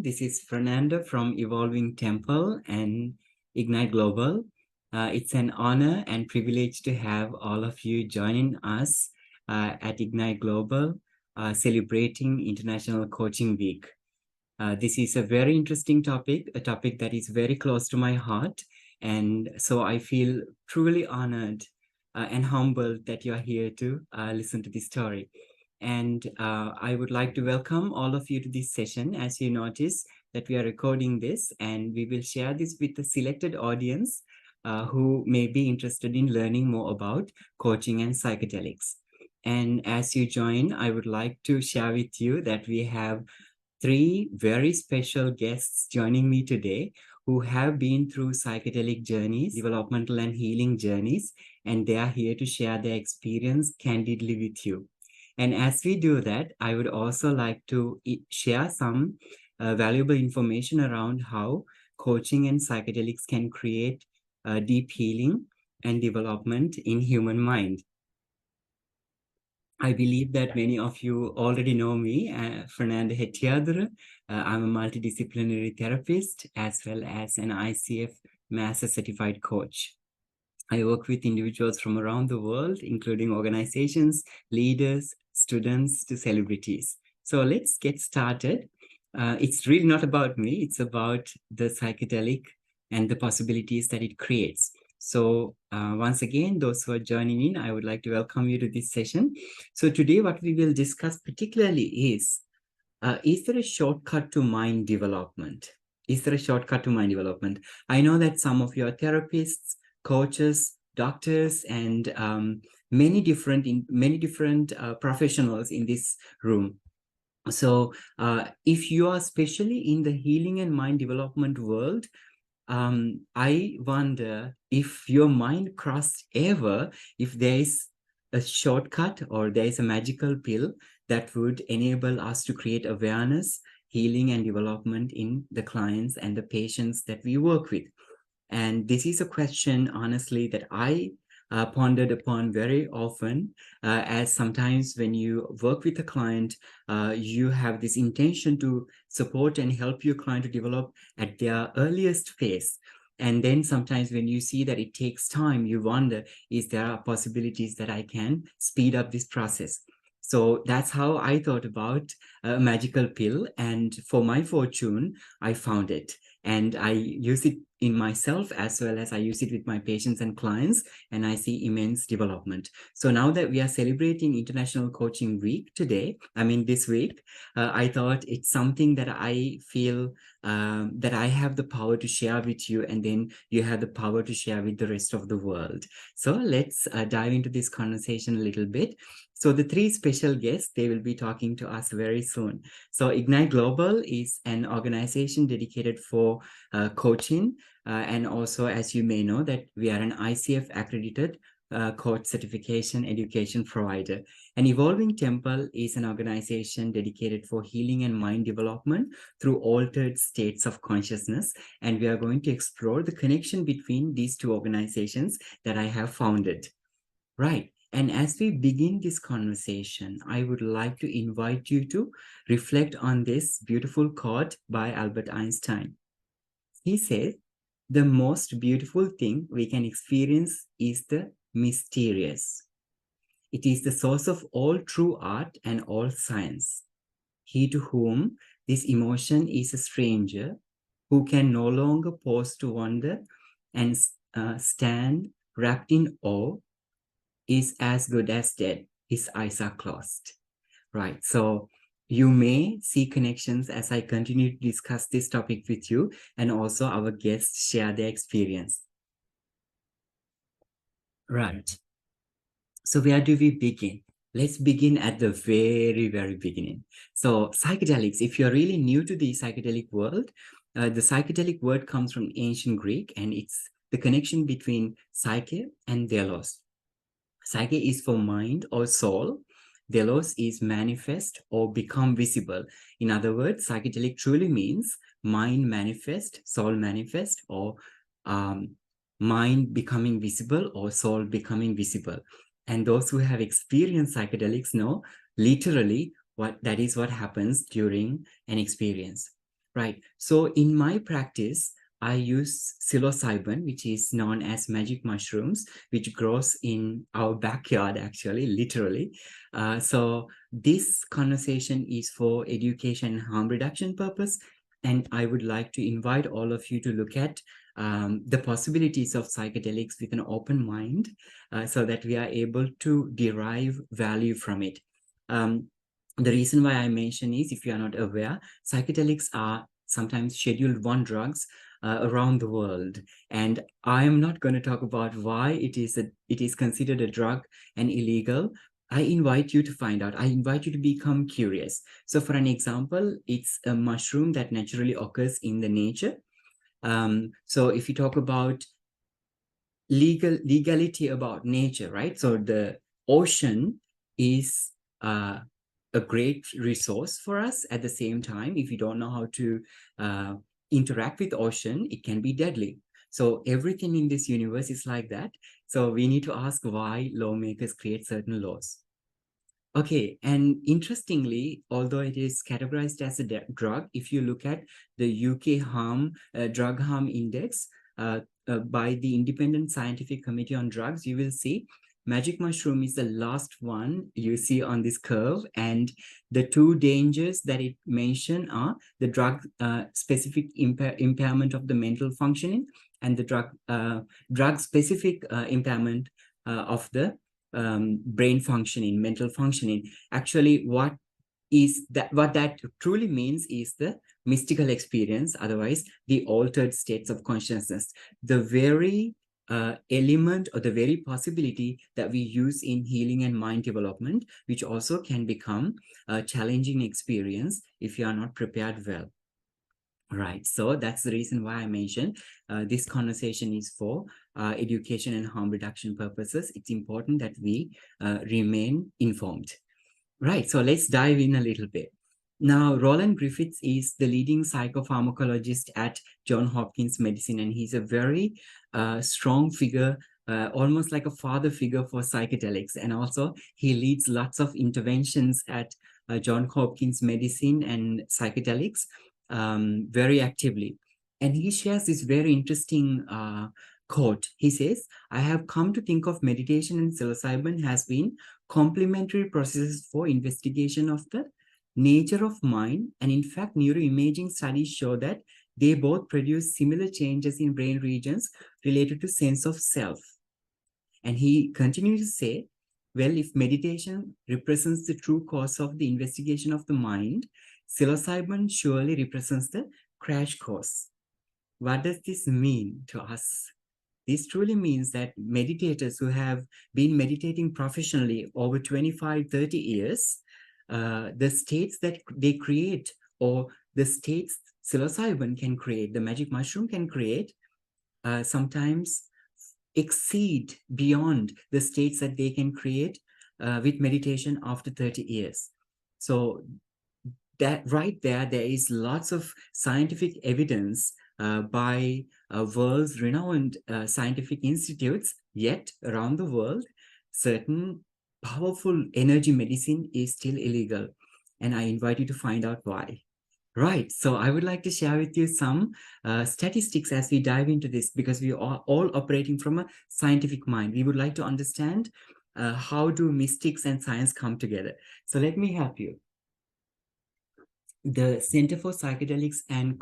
everyone. This is Fernando from Evolving Temple and Ignite Global. It's an honor and privilege to have all of you joining us at Ignite Global, celebrating International Coaching Week. This is a very interesting topic, a topic that is very close to my heart. And so I feel truly honored and humbled that you are here to listen to this story. And I would like to welcome all of you to this session. As you notice that we are recording this, and we will share this with the selected audience who may be interested in learning more about coaching and psychedelics. And as you join, I would like to share with you that we have three very special guests joining me today who have been through psychedelic journeys, developmental and healing journeys, and they are here to share their experience candidly with you. And as we do that, I would also like to share some valuable information around how coaching and psychedelics can create deep healing and development in human mind. I believe that many of you already know me, Fernando Hettiyadura. I'm a multidisciplinary therapist as well as an ICF Master Certified Coach. I work with individuals from around the world, including organizations, leaders, students to celebrities. So let's get started. It's really not about me. It's about the psychedelic and the possibilities that it creates. So once again, those who are joining in, I would like to welcome you to this session. So today what we will discuss particularly is there a shortcut to mind development? Is there a shortcut to mind development? I know that some of you are therapists, coaches, doctors, and many different professionals in this room. So if you are especially in the healing and mind development world, I wonder if your mind crossed ever, if there is a shortcut or there is a magical pill that would enable us to create awareness, healing, and development in the clients and the patients that we work with. And this is a question, honestly, that I pondered upon very often, as sometimes when you work with a client, you have this intention to support and help your client to develop at their earliest phase. And then sometimes when you see that it takes time, you wonder, is there possibilities that I can speed up this process? So that's how I thought about a magical pill. And for my fortune, I found it. And I use it in myself as well as I use it with my patients and clients, and I see immense development. So now that we are celebrating International Coaching Week this week, I thought it's something that I feel that I have the power to share with you, and then you have the power to share with the rest of the world. So let's dive into this conversation a little bit. So the three special guests, they will be talking to us very soon. So Ignite Global is an organization dedicated for coaching. And also, as you may know, that we are an ICF accredited coach certification education provider. And Evolving Temple is an organization dedicated for healing and mind development through altered states of consciousness. And we are going to explore the connection between these two organizations that I have founded. Right. And as we begin this conversation, I would like to invite you to reflect on this beautiful quote by Albert Einstein. He says, "The most beautiful thing we can experience is the mysterious. It is the source of all true art and all science. He to whom this emotion is a stranger, who can no longer pause to wonder and stand wrapped in awe, is as good as dead. His eyes are closed." Right. So you may see connections as I continue to discuss this topic with you, and also our guests share their experience. Right. So where do we begin? Let's begin at the very, very beginning. So psychedelics, if you're really new to the psychedelic world, the psychedelic word comes from ancient Greek, and it's the connection between psyche and delos. Psyche is for mind or soul. Delos is manifest or become visible. In other words, psychedelic truly means mind manifest, soul manifest, or mind becoming visible or soul becoming visible. And those who have experienced psychedelics know literally that is what happens during an experience. Right. So in my practice, I use psilocybin, which is known as magic mushrooms, which grows in our backyard, actually, literally. So this conversation is for education and harm reduction purpose. And I would like to invite all of you to look at the possibilities of psychedelics with an open mind, so that we are able to derive value from it. Um, the reason why I mention is, if you are not aware, psychedelics are sometimes Scheduled 1 drugs around the world. And I am not going to talk about why it is considered a drug and illegal. I invite you to find out. I invite you to become curious. So for an example, it's a mushroom that naturally occurs in the nature. So if you talk about legality about nature, right? So the ocean is a great resource for us. At the same time, if you don't know how to uh, interact with ocean, it can be deadly. So everything in this universe is like that. So we need to ask why lawmakers create certain laws. Okay, and interestingly, although it is categorized as a drug, if you look at the UK drug harm index by the Independent Scientific Committee on Drugs, you will see magic mushroom is the last one you see on this curve, and the two dangers that it mentioned are the drug specific impairment of the mental functioning, and the drug specific impairment of the brain functioning, mental functioning. Actually, what that truly means is the mystical experience, otherwise the altered states of consciousness. The very element or the very possibility that we use in healing and mind development, which also can become a challenging experience if you are not prepared well. Right. So that's the reason why I mentioned this conversation is for education and harm reduction purposes. It's important that we remain informed. Right. So let's dive in a little bit. Now, Roland Griffiths is the leading psychopharmacologist at Johns Hopkins Medicine, and he's a very strong figure, almost like a father figure for psychedelics. And also, he leads lots of interventions at Johns Hopkins Medicine and psychedelics very actively. And he shares this very interesting quote. He says, "I have come to think of meditation and psilocybin has been complementary processes for investigation of the nature of mind, and in fact, neuroimaging studies show that they both produce similar changes in brain regions related to sense of self." And he continues to say, well, if meditation represents the true cause of the investigation of the mind, psilocybin surely represents the crash course. What does this mean to us? This truly means that meditators who have been meditating professionally over 25, 30 years, the states that they create, or the states psilocybin can create, the magic mushroom can create, sometimes exceed beyond the states that they can create with meditation after 30 years. So that right there is lots of scientific evidence by world's renowned scientific institutes, yet around the world, certain powerful energy medicine is still illegal. And I invite you to find out why. Right. So I would like to share with you some statistics as we dive into this, because we are all operating from a scientific mind. We would like to understand how do mystics and science come together. So let me help you. The Center for Psychedelics and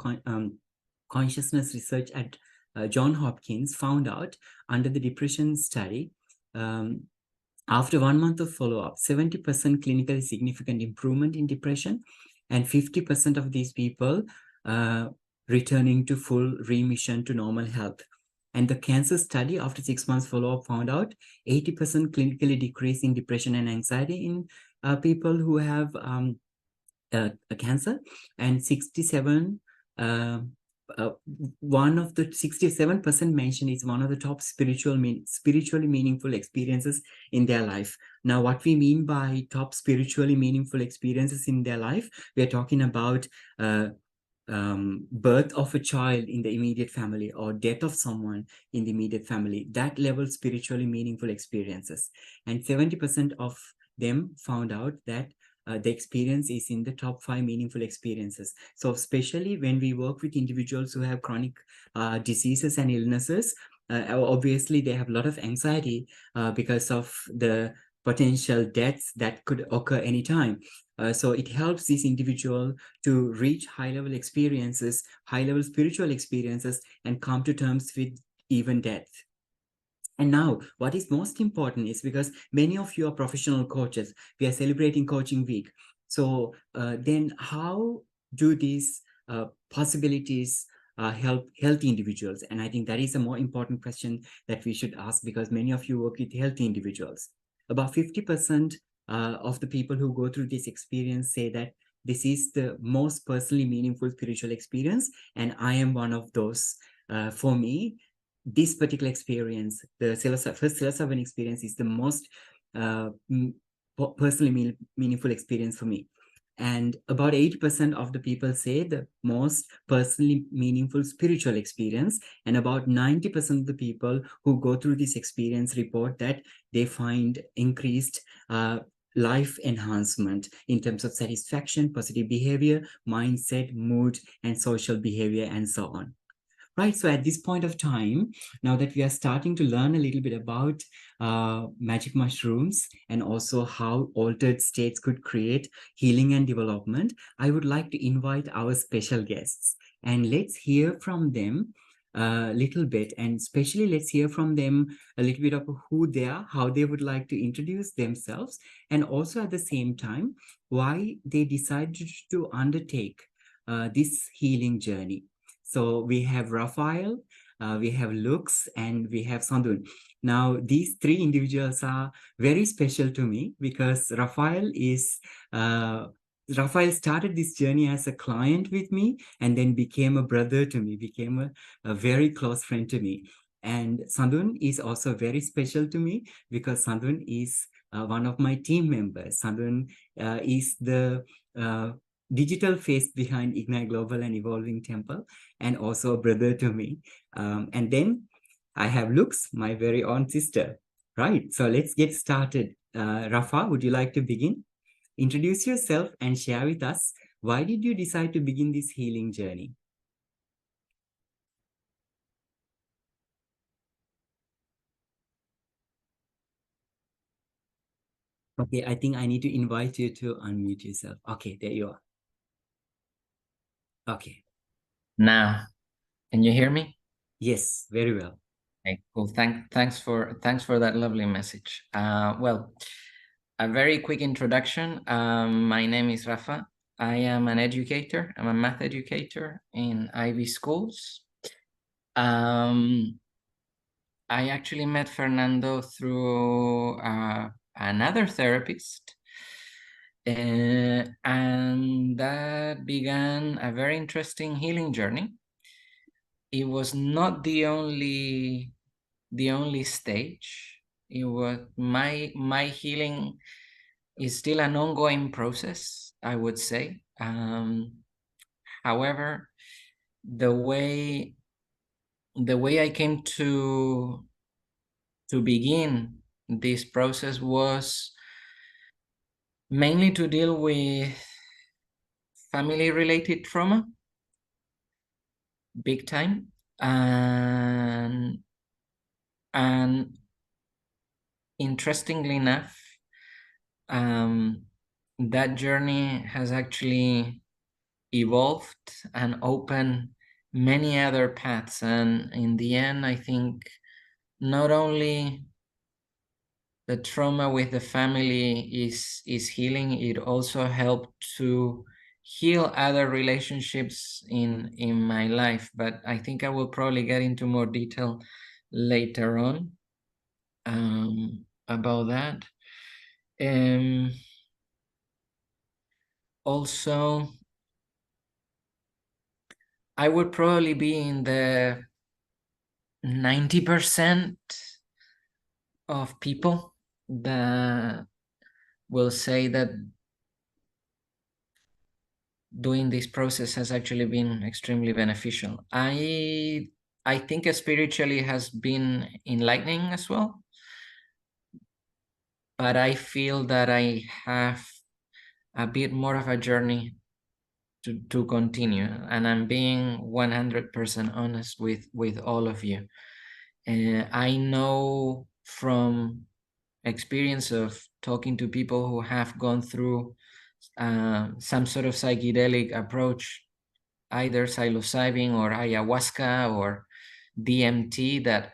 Consciousness Research at Johns Hopkins found out under the depression study, after 1 month of follow-up, 70% clinically significant improvement in depression, and 50% of these people returning to full remission to normal health. And the cancer study, after 6 months follow-up, found out 80% clinically decrease in depression and anxiety in people who have a cancer, and 67 one of the 67% mentioned is one of the top spiritually meaningful experiences in their life. Now, what we mean by top spiritually meaningful experiences in their life, we are talking about birth of a child in the immediate family, or death of someone in the immediate family, that level spiritually meaningful experiences. And 70% of them found out that the experience is in the top 5 meaningful experiences. So especially when we work with individuals who have chronic diseases and illnesses, obviously they have a lot of anxiety because of the potential deaths that could occur anytime. So it helps this individual to reach high-level experiences, high-level spiritual experiences, and come to terms with even death. And now, what is most important is because many of you are professional coaches, we are celebrating Coaching Week. So then how do these possibilities help healthy individuals? And I think that is a more important question that we should ask, because many of you work with healthy individuals. About 50% of the people who go through this experience say that this is the most personally meaningful spiritual experience, and I am one of those. For me, this particular experience, the first psilocybin experience, is the most personally meaningful experience for me. And about 80% of the people say the most personally meaningful spiritual experience. And about 90% of the people who go through this experience report that they find increased life enhancement in terms of satisfaction, positive behavior, mindset, mood, and social behavior, and so on. Right, so at this point of time, now that we are starting to learn a little bit about magic mushrooms and also how altered states could create healing and development, I would like to invite our special guests, and let's hear from them a little bit, and especially let's hear from them a little bit of who they are, how they would like to introduce themselves, and also at the same time, why they decided to undertake this healing journey. So we have Rafael, we have Lux, and we have Sandun. Now, these three individuals are very special to me because Rafael started this journey as a client with me and then became a brother to me, became a very close friend to me. And Sandun is also very special to me because Sandun is one of my team members. Sandun is the digital face behind Ignite Global and Evolving Temple, and also a brother to me. And then I have Lux, my very own sister. Right, so let's get started. Rafa, would you like to begin? Introduce yourself and share with us, why did you decide to begin this healing journey? Okay, I think I need to invite you to unmute yourself. Okay, there you are. Okay. Now, can you hear me? Yes, very well. Okay, cool. Thanks for that lovely message. Well, a very quick introduction. My name is Rafa. I am an educator. I'm a math educator in Ivy schools. I actually met Fernando through another therapist. And that began a very interesting healing journey. It was not the only stage. It was my healing is still an ongoing process, I would say. However, the way I came to begin this process was mainly to deal with family related trauma, big time, and interestingly enough, that journey has actually evolved and opened many other paths. And in the end, I think not only the trauma with the family is healing, it also helped to heal other relationships in my life. But I think I will probably get into more detail later on about that. Also, I would probably be in the 90% of people that will say that doing this process has actually been extremely beneficial. I think spiritually has been enlightening as well, but I feel that I have a bit more of a journey to continue. And I'm being 100% honest with all of you. I know from experience of talking to people who have gone through some sort of psychedelic approach, either psilocybin or ayahuasca or DMT, that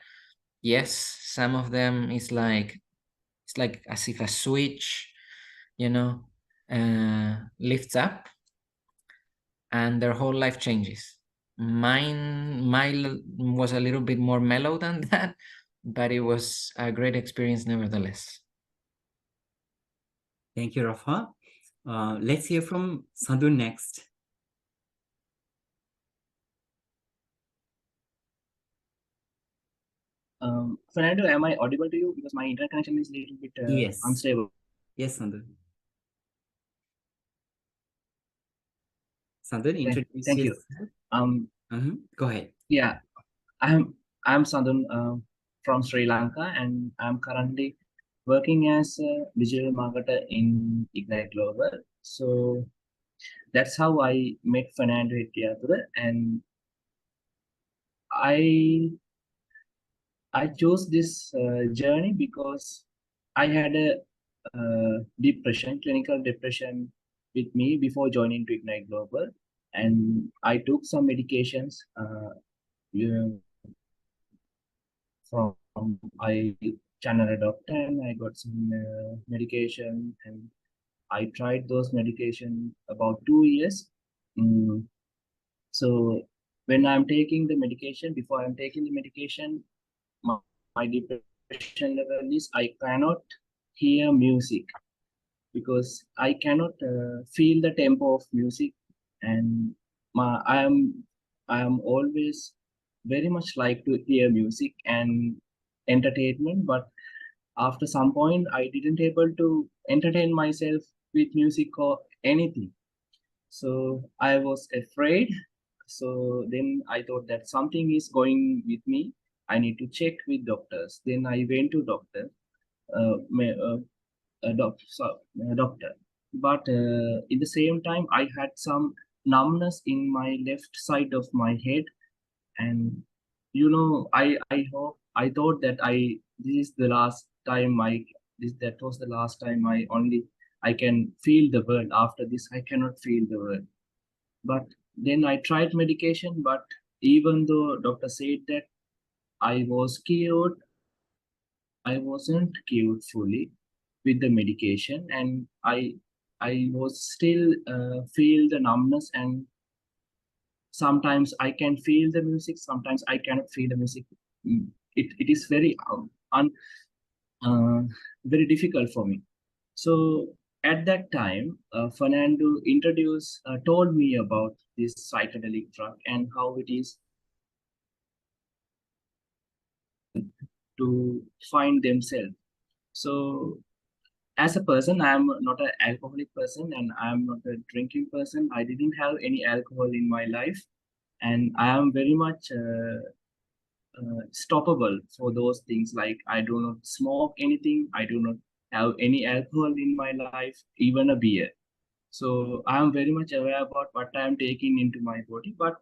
yes, some of them is like, it's like as if a switch, you know, lifts up and their whole life changes. Mine was a little bit more mellow than that, but it was a great experience nevertheless. Thank you, Rafa. Let's hear from Sandun next. Fernando, am I audible to you? Because my internet connection is a little bit Yes. unstable. Yes, Sandun. Sandun, introduce Thank you. yourself. Go ahead. Yeah, I'm Sandun from Sri Lanka, and I'm currently working as a digital marketer in Ignite Global. So that's how I met Fernando Hettiyadura, and I chose this journey because I had a depression, clinical depression with me before joining to Ignite Global, and I took some medications. You from I channeled a doctor and I got some medication, and I tried those medication about 2 years. Mm, so when I'm taking the medication, before I'm taking the medication, my, my depression level is I cannot hear music because I cannot feel the tempo of music, and I am always very much like to hear music and entertainment, but after some point I didn't able to entertain myself with music or anything. So I was afraid. So then I thought that something is going with me. I need to check with doctors. Then I went to doctor. Uh, doctor. But in the same time, I had some numbness in my left side of my head, and I thought that this is the last time that was the last time I can feel the world. After this, I cannot feel the world. But then I tried medication, but even though doctor said that I was cured, I wasn't cured fully with the medication, and I was still feel the numbness, and sometimes I can feel the music, sometimes I cannot feel the music. It is very uh, very difficult for me. So at that time, Fernando told me about this psychedelic drug and how it is to find themselves. So as a person, I'm not an alcoholic person and I'm not a drinking person. I didn't have any alcohol in my life, and I am very much stoppable for those things. Like I do not smoke anything, I do not have any alcohol in my life, even a beer. So I am very much aware about what I am taking into my body. But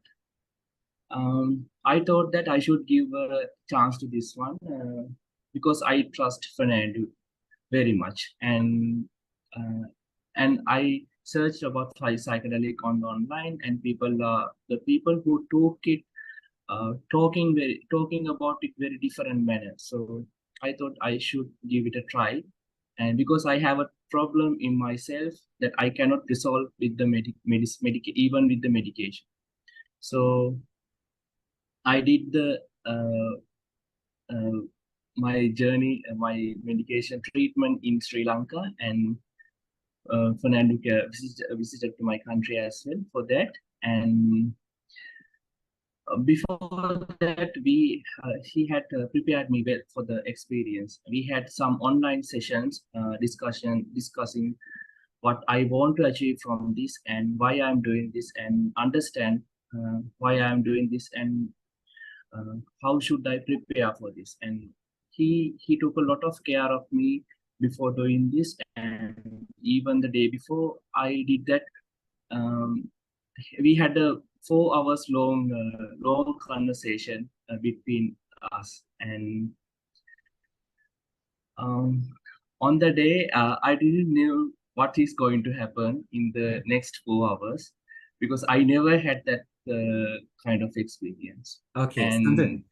I thought that I should give a chance to this one because I trust Fernando very much, uh, and I searched about psychedelic on online, and the people who took it talking about it very different manner. So I thought I should give it a try, and because I have a problem in myself that I cannot resolve with the even with the medication. So I did the uh, my journey, my medication treatment in Sri Lanka, and Fernando visited to my country as well for that. And before that, he had prepared me well for the experience. We had some online sessions, discussing what I want to achieve from this and why I'm doing this, and understand why I'm doing this, and how should I prepare for this. And he took a lot of care of me before doing this, and even the day before I did that, um, we had a 4 hours long conversation between us, and um, on the day I didn't know what is going to happen in the next 4 hours, because I never had that kind of experience. Okay, And Sandun,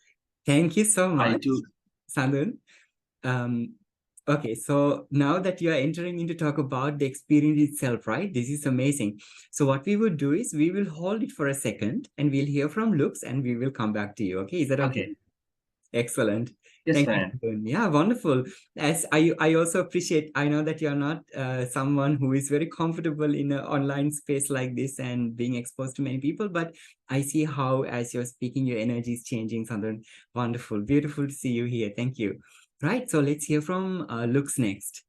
thank you so I much, took Sandun. Okay, so now that you are entering into talk about the experience itself, right? This is amazing. So what we would do is we will hold it for a second and we'll hear from Lux and we will come back to you. Okay, is that okay? okay. Excellent. Yes, Thank you, Fernando. Sandun. Yeah, wonderful. As I also appreciate, I know that you're not someone who is very comfortable in an online space like this and being exposed to many people, but I see how as you're speaking, your energy is changing, Sandun. Wonderful. Beautiful to see you here. Thank you. Right, so let's hear from Lux next.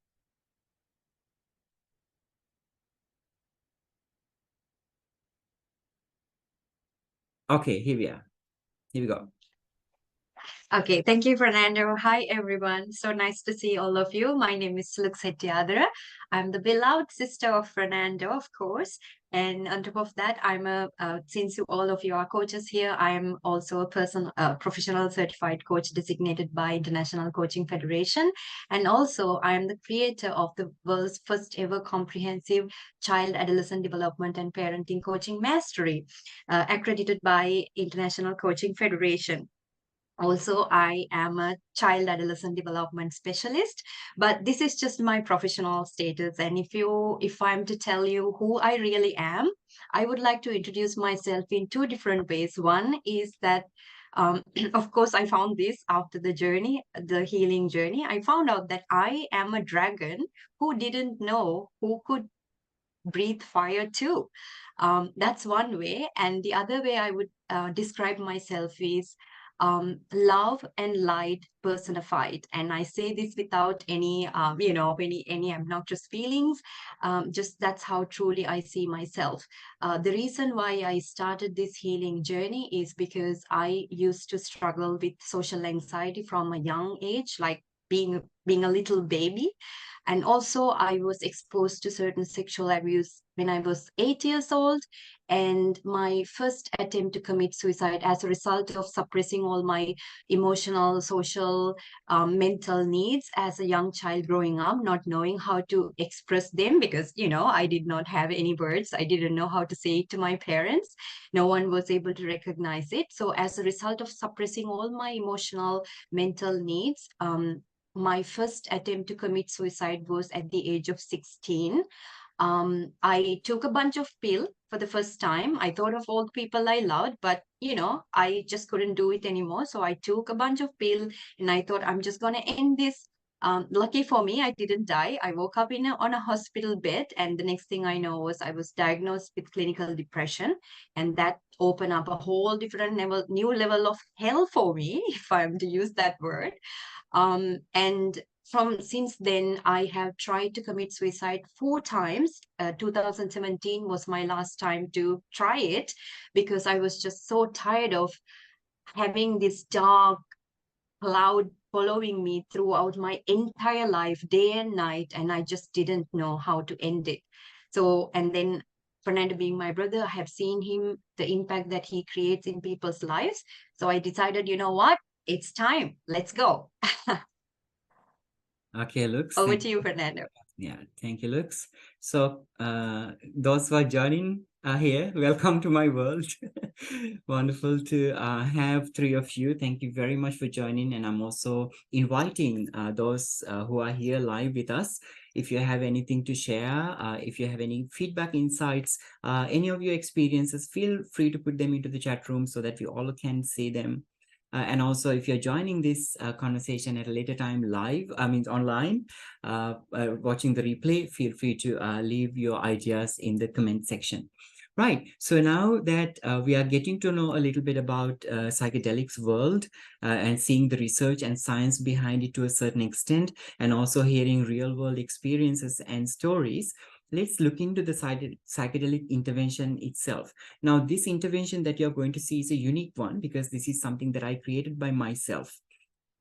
Okay, here we are. Here we go. Okay, thank you, Fernando. Hi, everyone. So nice to see all of you. My name is Hettiyadura. I'm the beloved sister of Fernando, of course. And on top of that, since all of you are coaches here, I'm also a professional certified coach designated by International Coaching Federation. And also, I am the creator of the world's first ever comprehensive child, adolescent development and parenting coaching mastery, accredited by International Coaching Federation. Also, I am a child adolescent development specialist, but this is just my professional status. And if I'm to tell you who I really am, I would like to introduce myself in two different ways. One is that of course, I found this after the healing journey. I found out that I am a dragon who didn't know who could breathe fire too. That's one way. And the other way I would describe myself is love and light personified. And I say this without any obnoxious feelings. Just that's how truly I see myself. The reason why I started this healing journey is because I used to struggle with social anxiety from a young age, like being a little baby. And also, I was exposed to certain sexual abuse when I was 8 years old. And my first attempt to commit suicide as a result of suppressing all my emotional, social, mental needs as a young child growing up, not knowing how to express them because, I did not have any words. I didn't know how to say it to my parents. No one was able to recognize it. So, as a result of suppressing all my emotional, mental needs, my first attempt to commit suicide was at the age of 16. I took a bunch of pill for the first time. I thought of all the people I loved, but I just couldn't do it anymore. So I took a bunch of pill and I thought I'm just gonna end this. Lucky for me, I didn't die. I woke up on a hospital bed, and the next thing I know was I was diagnosed with clinical depression, and that opened up a whole different new level of hell for me, if I'm to use that word. And from since then, I have tried to commit suicide 4 times. 2017 was my last time to try it because I was just so tired of having this dark cloud following me throughout my entire life, day and night, and I just didn't know how to end it. So, and then Fernando being my brother, I have seen him, the impact that he creates in people's lives. So I decided, you know what? It's time. Let's go. Okay, Lux. Over to you, Fernando. Yeah, thank you, Lux. So, those who are joining here, welcome to my world. Wonderful to have three of you. Thank you very much for joining. And I'm also inviting those who are here live with us. If you have anything to share, if you have any feedback, insights, any of your experiences, feel free to put them into the chat room so that we all can see them. And also, if you're joining this conversation at a later time live, online, watching the replay, feel free to leave your ideas in the comment section. Right, so now that we are getting to know a little bit about psychedelics world and seeing the research and science behind it to a certain extent, and also hearing real world experiences and stories, let's look into the psychedelic intervention itself. Now, this intervention that you're going to see is a unique one because this is something that I created by myself.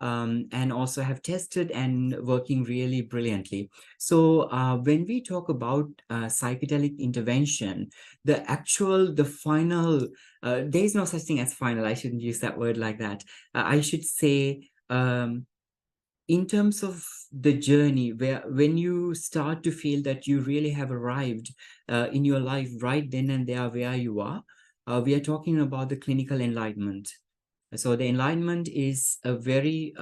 and also have tested and working really brilliantly. So when we talk about psychedelic intervention, the final, there is no such thing as final. I shouldn't use that word like that. I should say, in terms of the journey, where when you start to feel that you really have arrived in your life right then and there where you are, we are talking about the clinical enlightenment. So the enlightenment is a very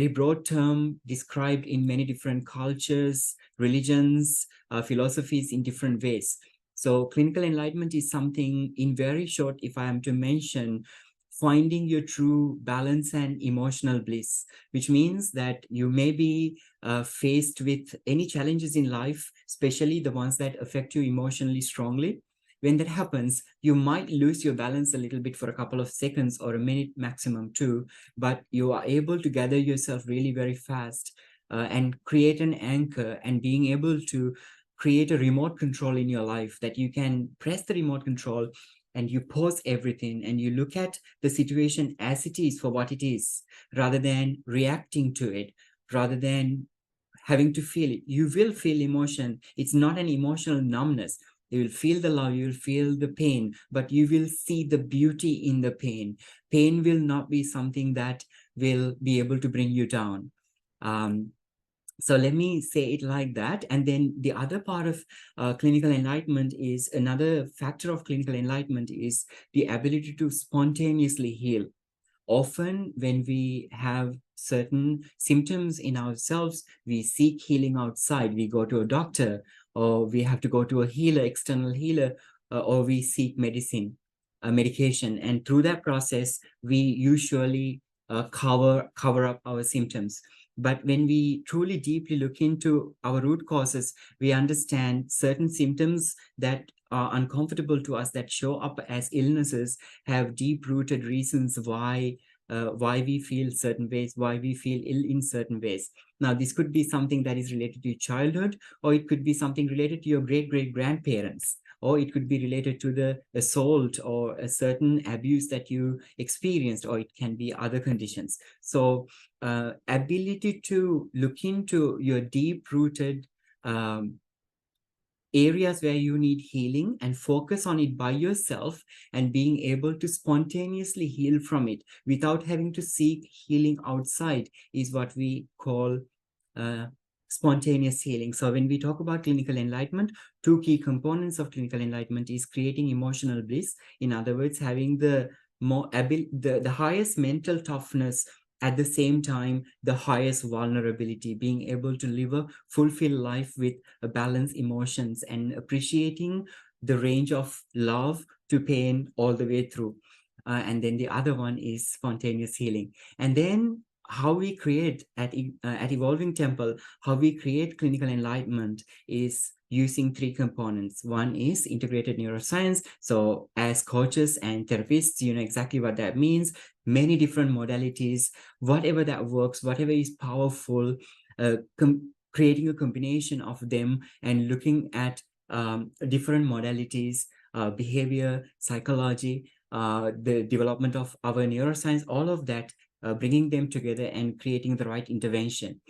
broad term described in many different cultures, religions, philosophies in different ways. So clinical enlightenment is something, in very short, if I am to mention, finding your true balance and emotional bliss, which means that you may be faced with any challenges in life, especially the ones that affect you emotionally strongly. When that happens, you might lose your balance a little bit for a couple of seconds or a minute maximum too, but you are able to gather yourself really very fast and create an anchor, and being able to create a remote control in your life that you can press the remote control and you pause everything and you look at the situation as it is for what it is, rather than reacting to it, rather than having to feel it. You will feel emotion. It's not an emotional numbness. You will feel the love, you will feel the pain, but you will see the beauty in the pain. Pain will not be something that will be able to bring you down. So let me say it like that. And then the other part of clinical enlightenment is, another factor of clinical enlightenment is the ability to spontaneously heal. Often when we have certain symptoms in ourselves, we seek healing outside. We go to a doctor, or we have to go to a healer, external healer, or we seek medication. And through that process, we usually cover up our symptoms. But when we truly deeply look into our root causes, we understand certain symptoms that are uncomfortable to us, that show up as illnesses, have deep-rooted reasons why we feel certain ways, why we feel ill in certain ways. Now, this could be something that is related to your childhood, or it could be something related to your great-great-grandparents, or it could be related to the assault or a certain abuse that you experienced, or it can be other conditions. So ability to look into your deep-rooted areas where you need healing and focus on it by yourself, and being able to spontaneously heal from it without having to seek healing outside, is what we call spontaneous healing. So when we talk about clinical enlightenment, two key components of clinical enlightenment is creating emotional bliss. In other words, having the highest mental toughness, at the same time, the highest vulnerability, being able to live a fulfilled life with a balanced emotions and appreciating the range of love to pain all the way through. And then the other one is spontaneous healing. And then how we create at Evolving Temple, how we create clinical enlightenment is using three components. One is integrated neuroscience. So as coaches and therapists, you know exactly what that means. Many different modalities, whatever that works, whatever is powerful, creating a combination of them and looking at different modalities, behavior, psychology, the development of our neuroscience, all of that, bringing them together and creating the right intervention.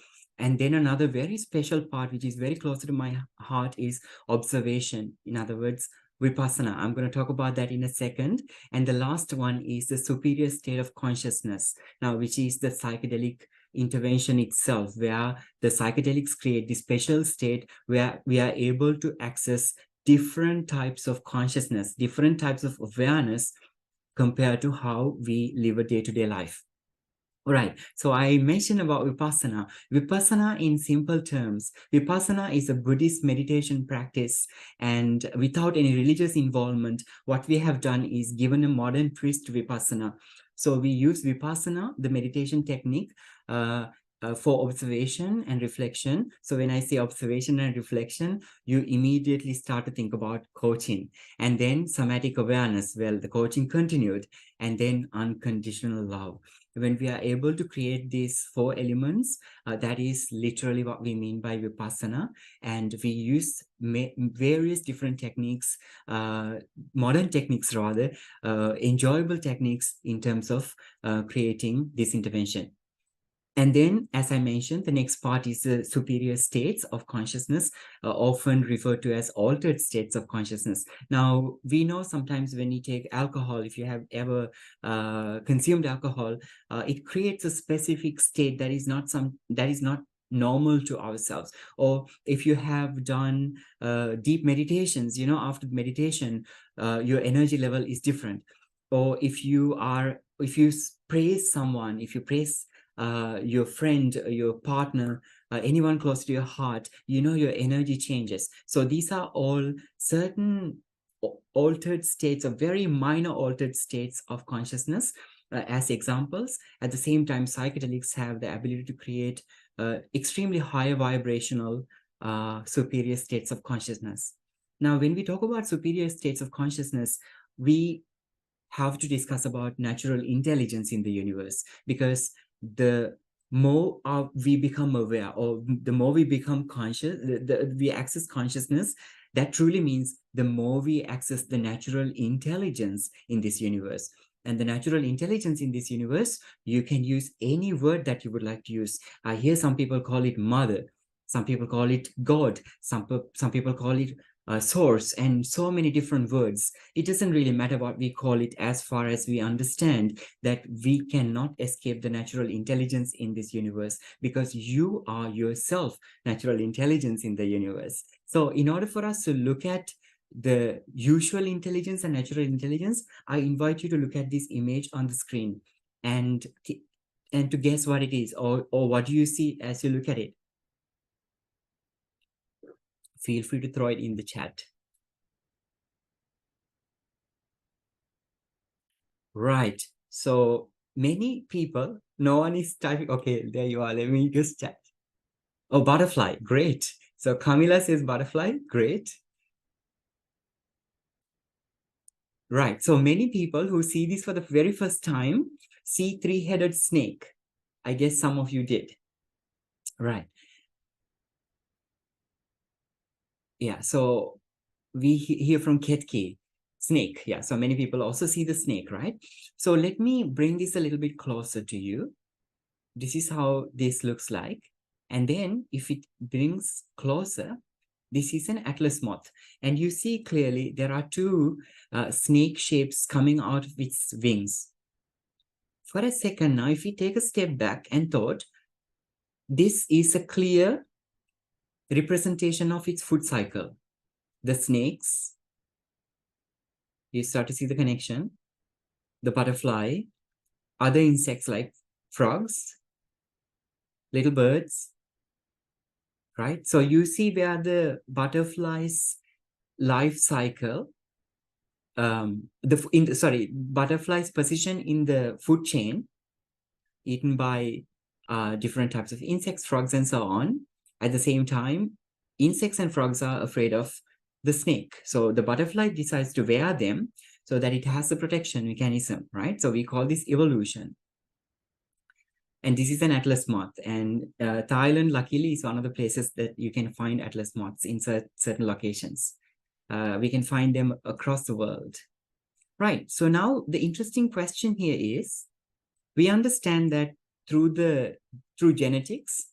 And then another very special part, which is very close to my heart, is observation. In other words, Vipassana. I'm going to talk about that in a second. And the last one is the superior state of consciousness, now, which is the psychedelic intervention itself, where the psychedelics create this special state where we are able to access different types of consciousness, different types of awareness compared to how we live a day-to-day life. All right, so I mentioned about Vipassana. Vipassana, in simple terms, Vipassana is a Buddhist meditation practice, and without any religious involvement, what we have done is given a modern twist to Vipassana. So we use Vipassana, the meditation technique, for observation and reflection. So when I say observation and reflection, you immediately start to think about coaching, and then somatic awareness. Well, the coaching continued, and then unconditional love. When we are able to create these four elements, that is literally what we mean by Vipassana. And we use various different techniques, modern techniques rather, enjoyable techniques in terms of creating this intervention. And then, as I mentioned, the next part is the superior states of consciousness, often referred to as altered states of consciousness. Now, we know sometimes when you take alcohol, if you have ever consumed alcohol, it creates a specific state that is not normal to ourselves. Or if you have done deep meditations, after meditation, your energy level is different. Or if you praise someone, if you praise your friend, your partner, anyone close to your heart, your energy changes. So these are all certain altered states, or very minor altered states of consciousness, as examples. At the same time, psychedelics have the ability to create extremely high vibrational superior states of consciousness. Now, when we talk about superior states of consciousness, we have to discuss about natural intelligence in the universe, because the more we become aware, or the more we become conscious, we access consciousness, that truly means the more we access the natural intelligence in this universe. And the natural intelligence in this universe, you can use any word that you would like to use. I hear some people call it mother, some people call it God, some people call it source, and so many different words. It doesn't really matter what we call it, as far as we understand that we cannot escape the natural intelligence in this universe, because you are yourself natural intelligence in the universe. So in order for us to look at the usual intelligence and natural intelligence, I invite you to look at this image on the screen and to guess what it is, or what do you see as you look at it. Feel free to throw it in the chat. Right. So many people, no one is typing. Okay, there you are. Let me just chat. Oh, butterfly. Great. So Camila says butterfly. Great. Right. So many people who see this for the very first time see three-headed snake. I guess some of you did. Right. Yeah. So we hear from Ketki, snake. Yeah. So many people also see the snake, right? So let me bring this a little bit closer to you. This is how this looks like. And then if it brings closer, this is an atlas moth. And you see clearly there are two snake shapes coming out of its wings. For a second now, if we take a step back and thought, this is a clear representation of its food cycle. The snakes, you start to see the connection, the butterfly, other insects like frogs, little birds, right? So you see where the butterfly's life cycle, butterfly's position in the food chain, eaten by different types of insects, frogs, and so on. At the same time, insects and frogs are afraid of the snake. So the butterfly decides to wear them so that it has a protection mechanism, right? So we call this evolution. And this is an atlas moth. And Thailand, luckily, is one of the places that you can find atlas moths in certain locations. We can find them across the world. Right. So now the interesting question here is, we understand that through genetics,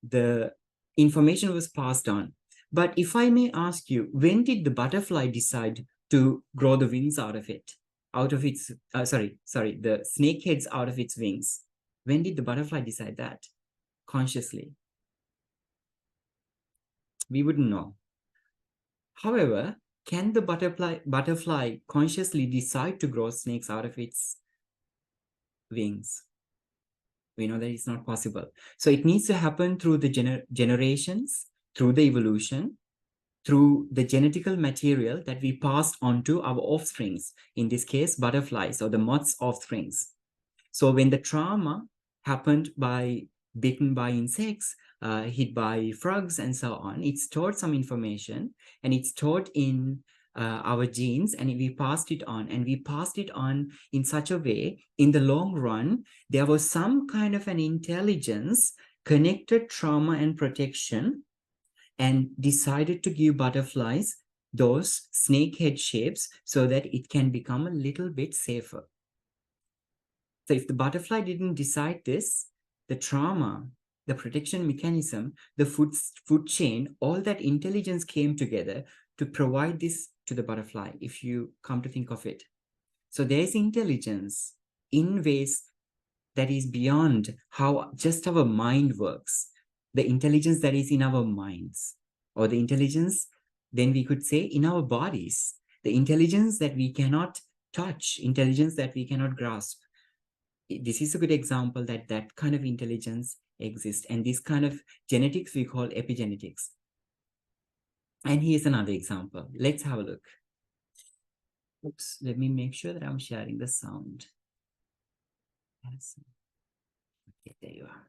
the information was passed on. But if I may ask you, when did the butterfly decide to grow the wings out of its, the snake heads out of its wings? When did the butterfly decide that consciously? We wouldn't know. However, can the butterfly consciously decide to grow snakes out of its wings? We know that it's not possible. So it needs to happen through the generations, through the evolution, through the genetical material that we pass on to our offsprings, in this case, butterflies or the moth's offsprings. So when the trauma happened by bitten by insects, hit by frogs, and so on, it stored some information, and it's stored in our genes, and we passed it on, and we passed it on in such a way, in the long run, there was some kind of an intelligence connected trauma and protection, and decided to give butterflies those snake head shapes so that it can become a little bit safer. So if the butterfly didn't decide this, the trauma, the protection mechanism, the food chain, all that intelligence came together to provide this to the butterfly, if you come to think of it. So there's intelligence in ways that is beyond how just our mind works, the intelligence that is in our minds, or the intelligence, then we could say, in our bodies, the intelligence that we cannot touch, intelligence that we cannot grasp. This is a good example that that kind of intelligence exists, and this kind of genetics we call epigenetics. And here's another example. Let's have a look. Oops, let me make sure that I'm sharing the sound. Yes. Okay, there you are.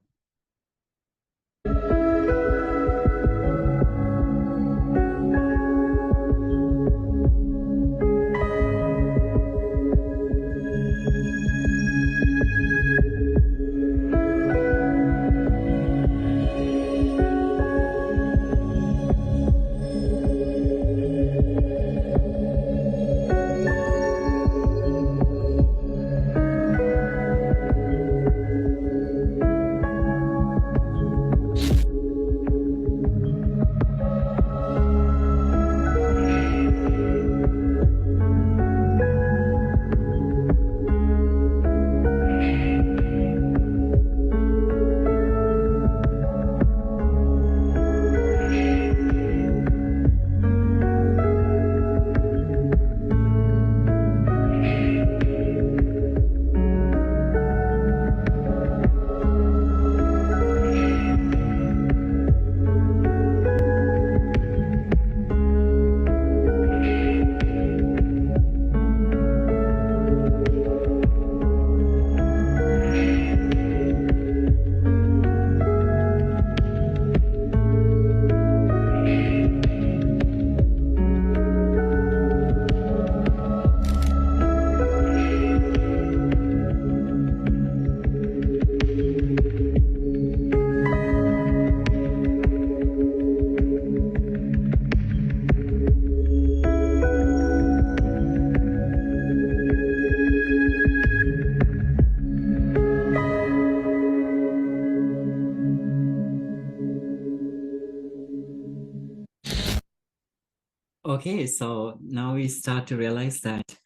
Okay, so now we start to realize that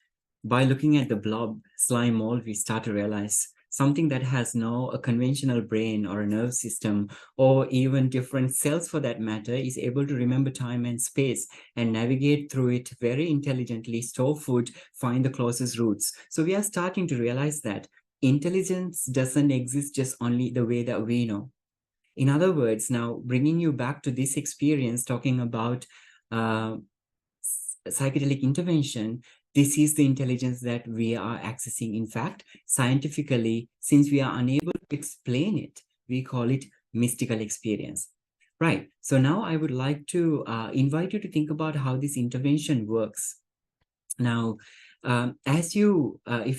by looking at the blob slime mold, we start to realize something that has a conventional brain or a nerve system, or even different cells for that matter, is able to remember time and space and navigate through it very intelligently, store food, find the closest routes. So we are starting to realize that intelligence doesn't exist just only the way that we know. In other words, now bringing you back to this experience, talking about psychedelic intervention, this is the intelligence that we are accessing. In fact, scientifically, since we are unable to explain it, we call it mystical experience. Right. So now I would like to invite you to think about how this intervention works. Now, if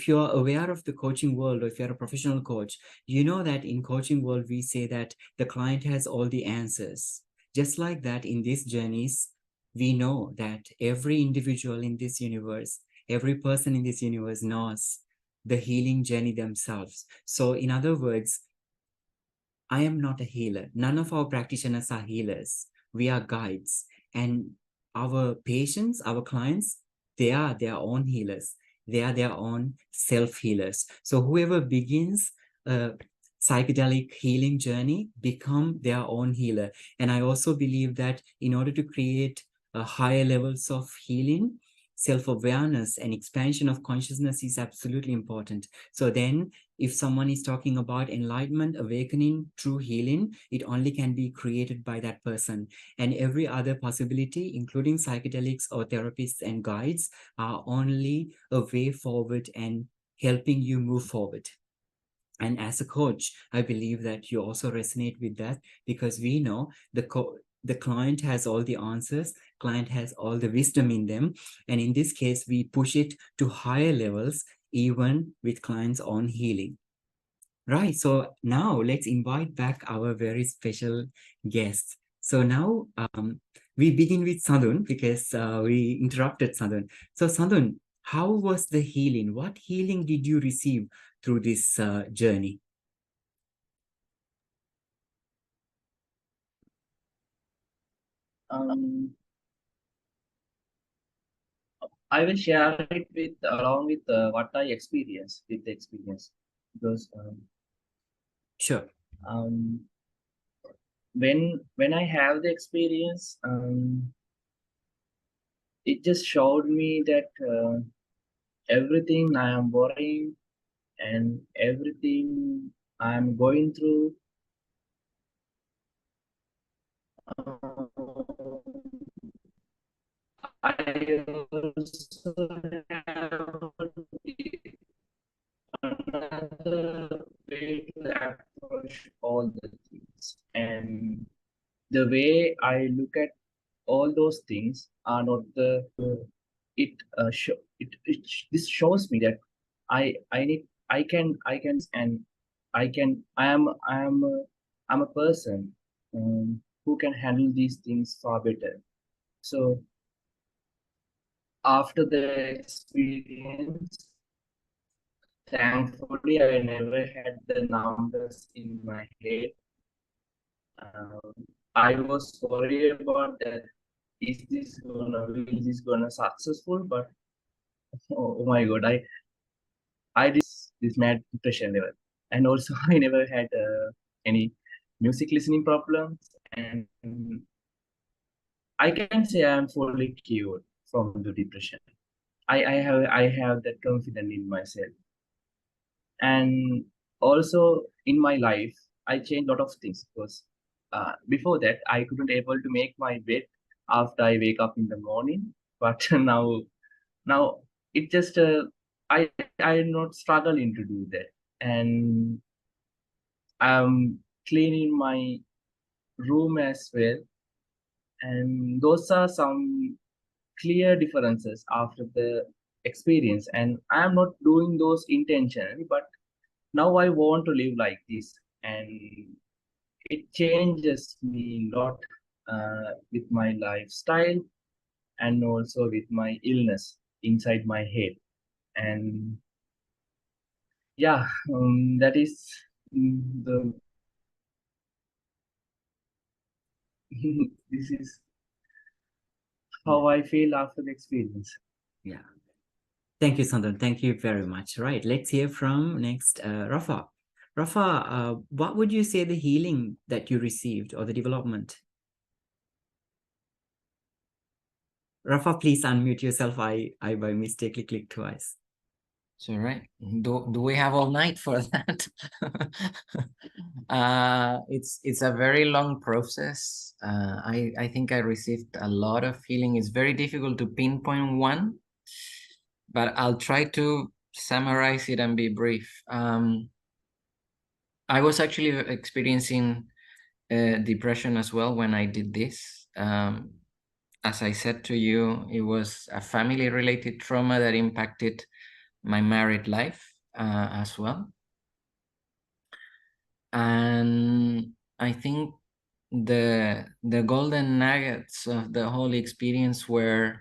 you're aware of the coaching world, or if you're a professional coach, you know that in coaching world, we say that the client has all the answers. Just like that, in these journeys, we know that every individual in this universe, every person in this universe knows the healing journey themselves. So in other words, I am not a healer. None of our practitioners are healers. We are guides. And our patients, our clients, they are their own healers. They are their own self-healers. So whoever begins a psychedelic healing journey become their own healer. And I also believe that in order to create higher levels of healing, self-awareness and expansion of consciousness is absolutely important. So then if someone is talking about enlightenment, awakening, true healing, it only can be created by that person. And every other possibility, including psychedelics or therapists and guides, are only a way forward and helping you move forward. And as a coach, I believe that you also resonate with that, because we know the client has all the answers, client has all the wisdom in them. And in this case, we push it to higher levels, even with clients' own healing. Right, so now let's invite back our very special guest. So now we begin with Sandun, because we interrupted Sandun. So Sandun, how was the healing? What healing did you receive through this journey? Um, I will share it with along with what I experience with the experience, because Sure. um, when I have the experience, it just showed me that everything I am worrying and everything I am going through, I also have another way to approach all the things. And the way I look at all those things are not the this shows me that I need, I can and I'm a person who can handle these things far better. So after the experience, thankfully I never had the numbers in my head. um, I was worried about that. Is this gonna successful? But oh my god, I did this mad depression level, and also I never had any music listening problems, and I can say I'm fully cured from the depression. I have that confidence in myself, and also in my life I changed a lot of things, because before that I couldn't able to make my bed after I wake up in the morning, but now it just I'm not struggling to do that, and I'm cleaning my room as well, and those are some clear differences after the experience, and I'm not doing those intentionally, but now I want to live like this, and it changes me a lot with my lifestyle and also with my illness inside my head. And yeah, that is the this is how I feel after the experience. Yeah. Thank you, Sandun. Thank you very much. Right. Let's hear from next Rafa. Rafa, what would you say the healing that you received or the development? Rafa, please unmute yourself. I by mistakenly clicked twice. It's all right. Do we have all night for that? It's a very long process. I think I received a lot of healing. It's very difficult to pinpoint one, but I'll try to summarize it and be brief. I was actually experiencing depression as well when I did this. As I said to you, it was a family-related trauma that impacted my married life as well. And I think the golden nuggets of the whole experience were,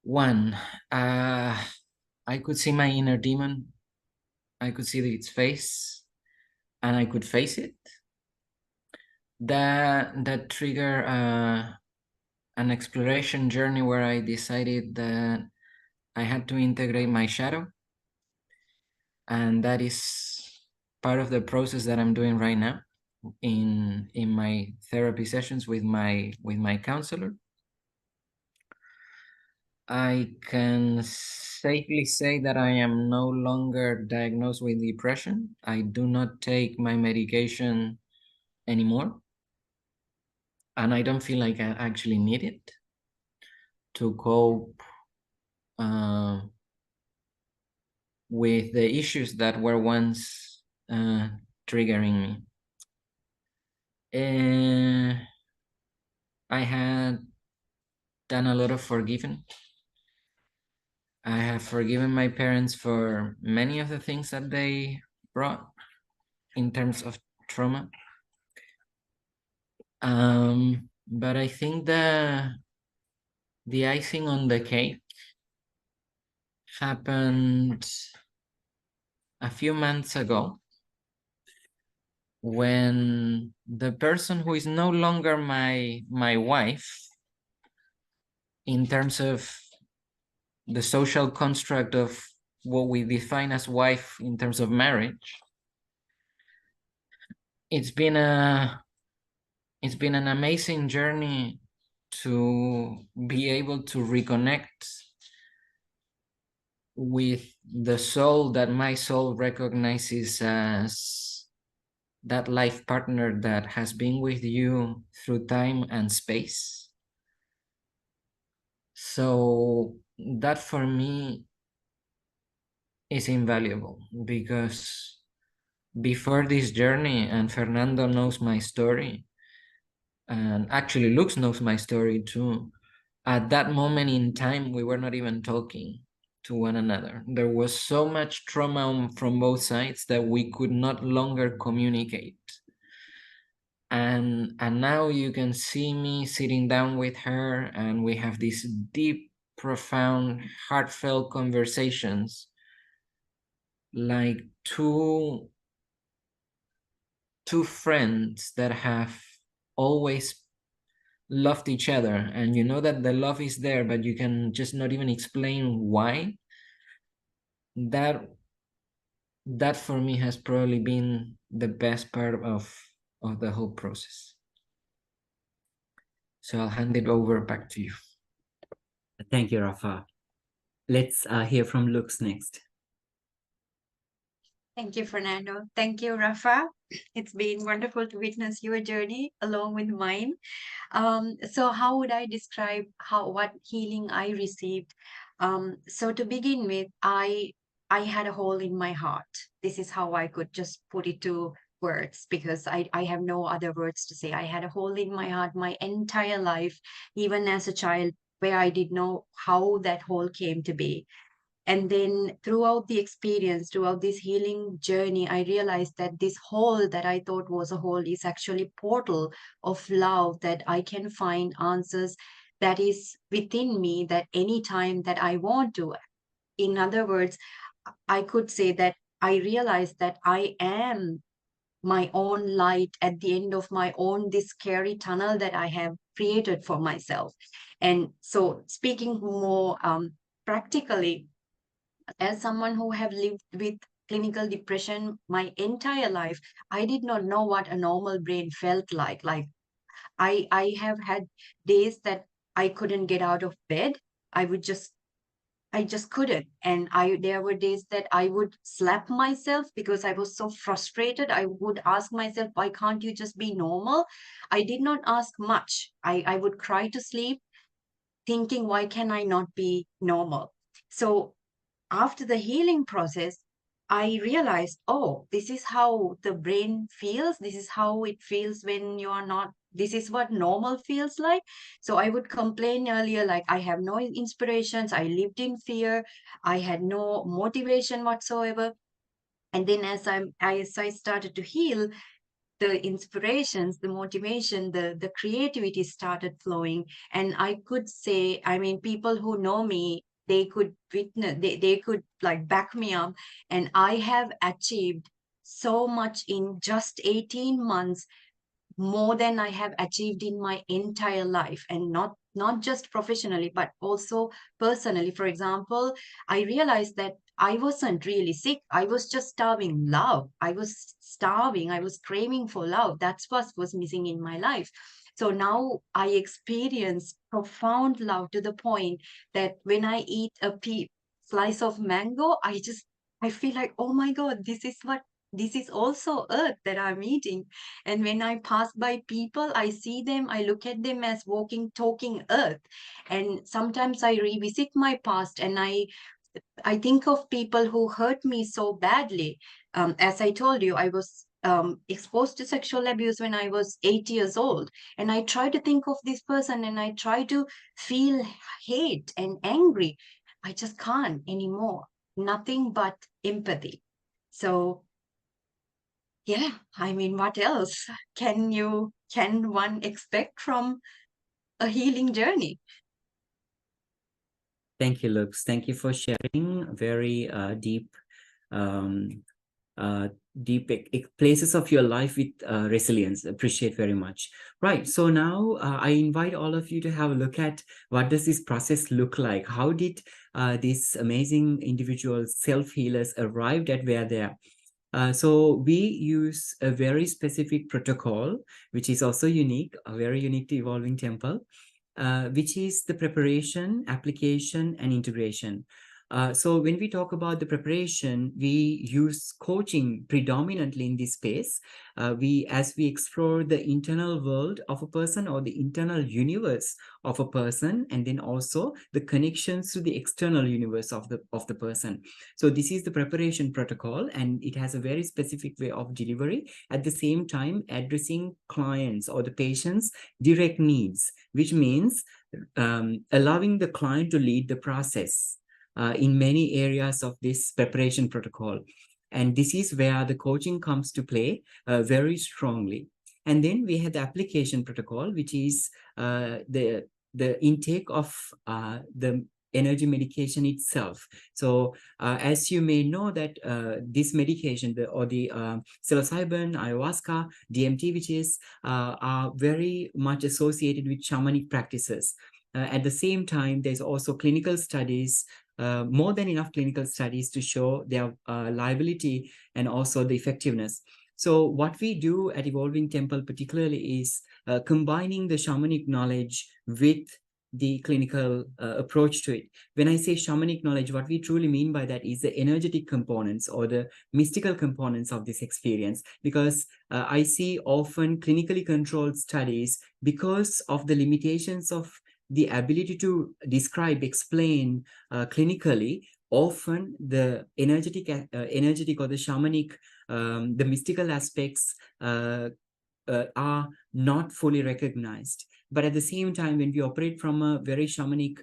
one, I could see my inner demon. I could see its face, and I could face it. That triggered an exploration journey where I decided that I had to integrate my shadow, and that is part of the process that I'm doing right now in my therapy sessions with my counselor. I can safely say that I am no longer diagnosed with depression. I do not take my medication anymore, and I don't feel like I actually need it to cope with the issues that were once triggering me. I had done a lot of forgiving. I have forgiven my parents for many of the things that they brought in terms of trauma. But I think the icing on the cake happened a few months ago when the person who is no longer my wife, in terms of the social construct of what we define as wife in terms of marriage, it's been an amazing journey to be able to reconnect with the soul that my soul recognizes as that life partner that has been with you through time and space. So that for me is invaluable, because before this journey, and Fernando knows my story, and actually Lux knows my story too, at that moment in time, we were not even talking to one another. There was so much trauma from both sides that we could not longer communicate. And now you can see me sitting down with her, and we have these deep, profound, heartfelt conversations, like two friends that have always loved each other, and you know that the love is there, but you can just not even explain why. That for me has probably been the best part of the whole process. So I'll hand it over back to you. Thank you, Rafa. Let's hear from Lux next. Thank you, Fernando. Thank you, Rafa. It's been wonderful to witness your journey along with mine. So how would I describe what healing I received? So to begin with, I had a hole in my heart. This is how I could just put it to words, because I have no other words to say. I had a hole in my heart my entire life, even as a child, where I didn't know how that hole came to be. And then throughout the experience, throughout this healing journey, I realized that this hole that I thought was a hole is actually portal of love, that I can find answers that is within me, that anytime that I want to. In other words, I could say that I realized that I am my own light at the end of my own this scary tunnel that I have created for myself. And so speaking more practically, as someone who have lived with clinical depression my entire life, I did not know what a normal brain felt like. Like I have had days that I couldn't get out of bed. I just couldn't. And there were days that I would slap myself because I was so frustrated. I would ask myself, why can't you just be normal? I did not ask much. I would cry to sleep thinking, why can I not be normal? So after the healing process, I realized, oh, this is how the brain feels. This is how it feels when you are not, this is what normal feels like. So I would complain earlier, like I have no inspirations. I lived in fear. I had no motivation whatsoever. And then as I started to heal, the inspirations, the motivation, the creativity started flowing. And I could say, I mean, people who know me, they could witness, they could like back me up. And I have achieved so much in just 18 months, more than I have achieved in my entire life, and not just professionally, but also personally. For example, I realized that I wasn't really sick. I was just starving love. I was starving. I was craving for love. That's what was missing in my life. So now I experience profound love to the point that when I eat a slice of mango, I feel like, oh my God, this is also earth that I'm eating. And when I pass by people, I see them, I look at them as walking, talking earth. And sometimes I revisit my past, and I think of people who hurt me so badly. As I told you, I was exposed to sexual abuse when I was 8 years old. And I try to think of this person and I try to feel hate and angry. I just can't anymore. Nothing but empathy. So yeah, I mean, what else can one expect from a healing journey? Thank you, Lux. Thank you for sharing very deep deep places of your life with resilience. Appreciate very much. Right. So now I invite all of you to have a look at what does this process look like? How did these amazing individuals, self-healers, arrived at where they are? So we use a very specific protocol, which is also unique, very unique to Evolving Temple, which is the preparation, application, and integration. So when we talk about the preparation, we use coaching predominantly in this space. As we explore the internal world of a person or the internal universe of a person, and then also the connections to the external universe of the person. So this is the preparation protocol, and it has a very specific way of delivery, at the same time addressing clients or the patient's direct needs, which means allowing the client to lead the process in many areas of this preparation protocol. And this is where the coaching comes to play very strongly. And then we have the application protocol, which is the intake of the energy medication itself. So as you may know that this medication, the psilocybin, ayahuasca, DMT, which is are very much associated with shamanic practices. At the same time, there's also clinical studies, more than enough clinical studies to show their liability and also the effectiveness. So what we do at Evolving Temple particularly is combining the shamanic knowledge with the clinical approach to it. When I say shamanic knowledge, what we truly mean by that is the energetic components or the mystical components of this experience. Because I see often clinically controlled studies, because of the limitations of the ability to describe, explain clinically, often the energetic or the shamanic, the mystical aspects are not fully recognized. But at the same time, when we operate from a very shamanic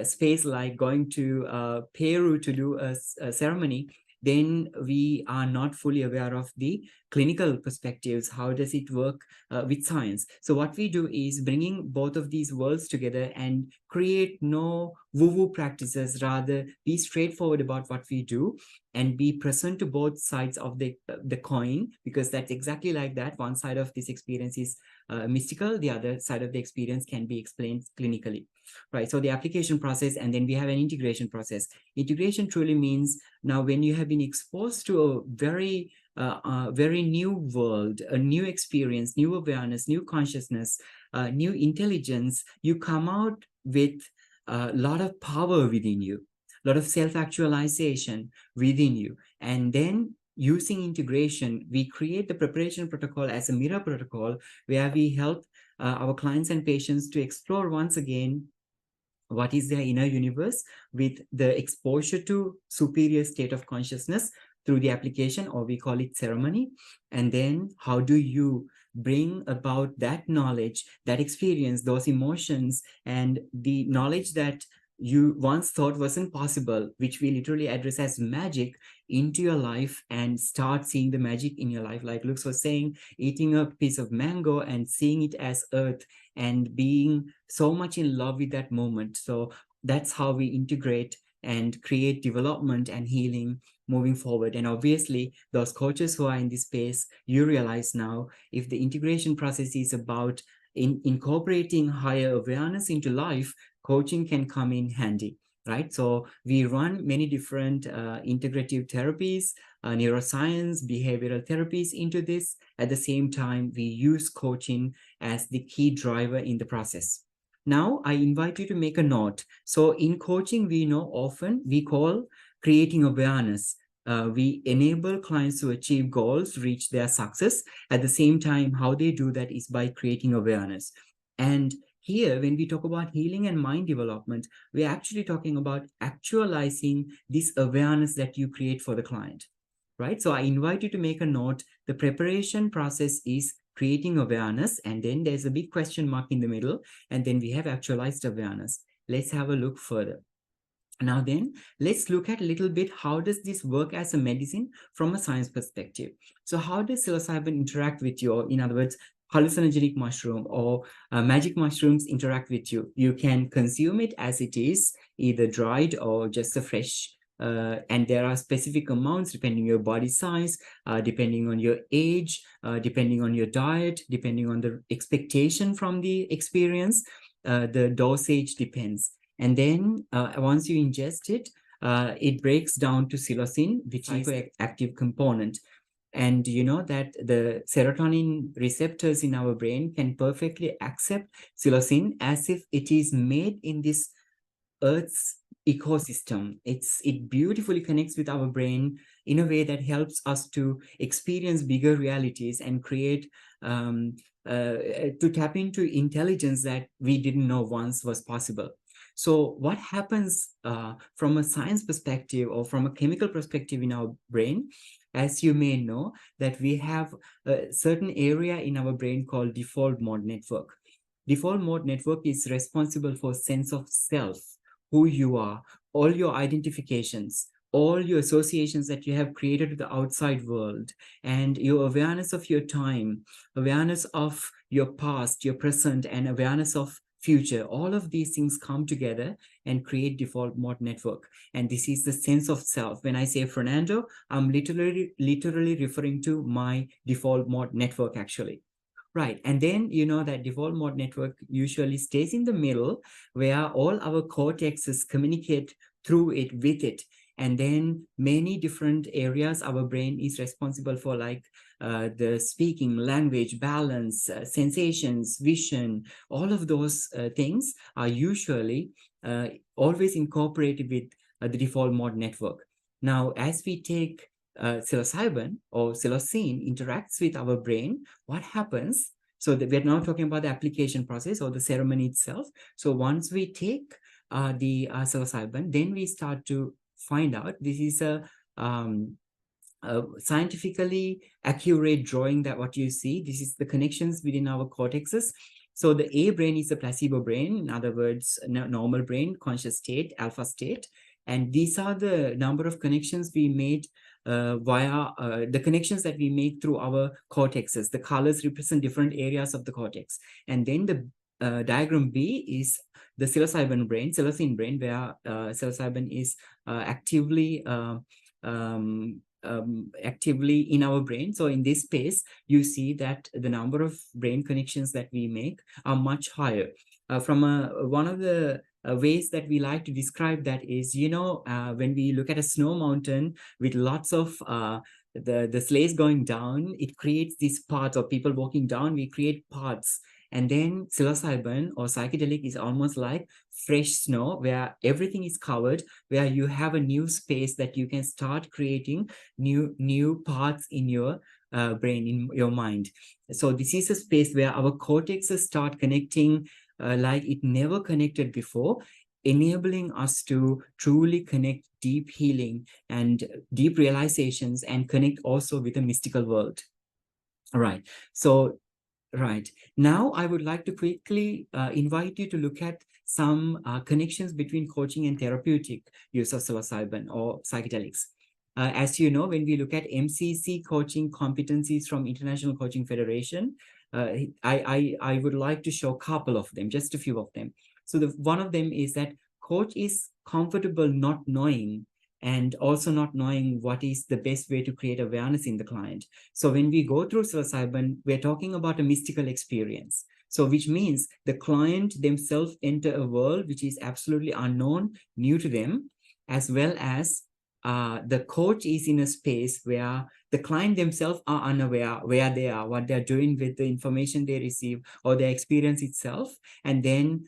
space, like going to Peru to do a ceremony, then we are not fully aware of the clinical perspectives. How does it work with science? So what we do is bringing both of these worlds together and create no woo-woo practices, rather be straightforward about what we do and be present to both sides of the coin, because that's exactly like that. One side of this experience is mystical, the other side of the experience can be explained clinically, right? So the application process, and then we have an integration process. Integration truly means, now when you have been exposed to a very new world, a new experience, new awareness, new consciousness, new intelligence, you come out with a lot of power within you, a lot of self-actualization within you. And then using integration, we create the preparation protocol as a mirror protocol, where we help our clients and patients to explore once again what is their inner universe with the exposure to superior state of consciousness through the application, or we call it ceremony. And then how do you bring about that knowledge, that experience, those emotions, and the knowledge that you once thought wasn't possible, which we literally address as magic, into your life, and start seeing the magic in your life. Like Lux was saying, eating a piece of mango and seeing it as earth and being so much in love with that moment. So that's how we integrate and create development and healing moving forward. And obviously, those coaches who are in this space, you realize now, if the integration process is about incorporating higher awareness into life, coaching can come in handy, right? So we run many different integrative therapies, neuroscience, behavioral therapies into this. At the same time, we use coaching as the key driver in the process. Now, I invite you to make a note. So in coaching, we know often we call creating awareness. We enable clients to achieve goals, reach their success. At the same time, how they do that is by creating awareness. And here, when we talk about healing and mind development, we're actually talking about actualizing this awareness that you create for the client, right? So I invite you to make a note. The preparation process is creating awareness, and then there's a big question mark in the middle, and then we have actualized awareness. Let's have a look further. Now then, let's look at a little bit, how does this work as a medicine from a science perspective? So how does psilocybin interact with you? In other words, hallucinogenic mushroom or magic mushrooms interact with you. You can consume it as it is, either dried or just a fresh and there are specific amounts depending on your body size, depending on your age, depending on your diet, depending on the expectation from the experience. The dosage depends. And then once you ingest it, it breaks down to psilocin, which is the active component. And you know that the serotonin receptors in our brain can perfectly accept psilocin as if it is made in this Earth's ecosystem. It beautifully connects with our brain in a way that helps us to experience bigger realities and create to tap into intelligence that we didn't know once was possible. So what happens from a science perspective or from a chemical perspective in our brain, as you may know, that we have a certain area in our brain called default mode network. Default mode network is responsible for sense of self, who you are, all your identifications, all your associations that you have created with the outside world, and your awareness of your time, awareness of your past, your present, and awareness of future. All of these things come together and create default mode network. And this is the sense of self. When I say Fernando, I'm literally referring to my default mode network, actually. Right. And then you know that default mode network usually stays in the middle, where all our cortexes communicate through it, with it. And then many different areas our brain is responsible for, like the speaking, language, balance, sensations, vision. All of those things are usually always incorporated with the default mode network. Now, as we take psilocybin or psilocin interacts with our brain, what happens? So we're now talking about the application process or the ceremony itself. So once we take the psilocybin, then we start to find out this is a scientifically accurate drawing that what you see. This is the connections within our cortexes. So the A brain is the placebo brain, in other words, normal brain, conscious state, alpha state. And these are the number of connections we made via the connections that we make through our cortexes. The colors represent different areas of the cortex. And then the diagram B is the psilocybin brain, psilocin brain, where psilocybin is actively in our brain. So in this space, you see that the number of brain connections that we make are much higher. From one of the ways that we like to describe that is, you know, when we look at a snow mountain with lots of the sleighs going down, it creates these paths, or people walking down, we create paths. And then psilocybin or psychedelic is almost like fresh snow, where everything is covered, where you have a new space that you can start creating new paths in your brain, in your mind. So this is a space where our cortexes start connecting like it never connected before, enabling us to truly connect deep healing and deep realizations, and connect also with the mystical world. All right. So right. Now, I would like to quickly invite you to look at some connections between coaching and therapeutic use of psilocybin or psychedelics. As you know, when we look at MCC coaching competencies from International Coaching Federation, I would like to show a couple of them, just a few of them. So one of them is that coach is comfortable not knowing, and also not knowing what is the best way to create awareness in the client. So when we go through psilocybin, we're talking about a mystical experience. So which means the client themselves enter a world which is absolutely unknown, new to them, as well as the coach is in a space where the client themselves are unaware where they are, what they're doing with the information they receive or their experience itself. And then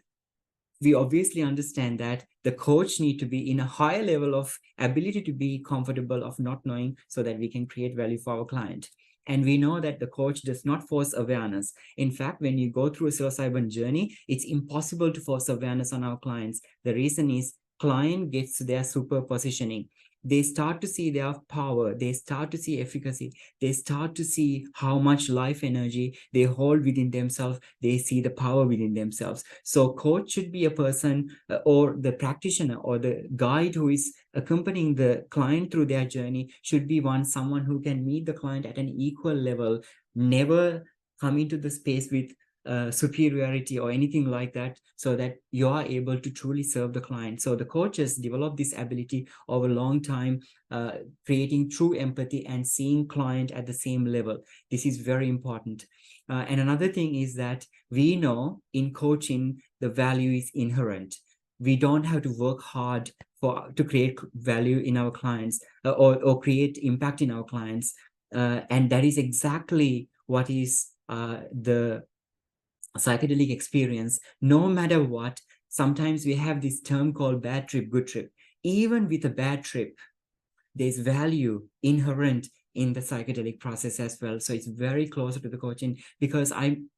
we obviously understand that the coach need to be in a higher level of ability to be comfortable of not knowing, so that we can create value for our client. And we know that the coach does not force awareness. In fact, when you go through a psilocybin journey, it's impossible to force awareness on our clients. The reason is client gets their super positioning. They start to see their power, they start to see efficacy, they start to see how much life energy they hold within themselves, they see the power within themselves. So coach should be a person or the practitioner or the guide who is accompanying the client through their journey should be someone who can meet the client at an equal level, never come into the space with superiority or anything like that, so that you are able to truly serve the client. So the coaches develop this ability over a long time, creating true empathy and seeing client at the same level. This is very important. And another thing is that we know in coaching, the value is inherent. We don't have to work hard to create value in our clients, or create impact in our clients. And that is exactly what is the psychedelic experience. No matter what, sometimes we have this term called bad trip, good trip. Even with a bad trip, there's value inherent in the psychedelic process as well. So it's very close to the coaching, because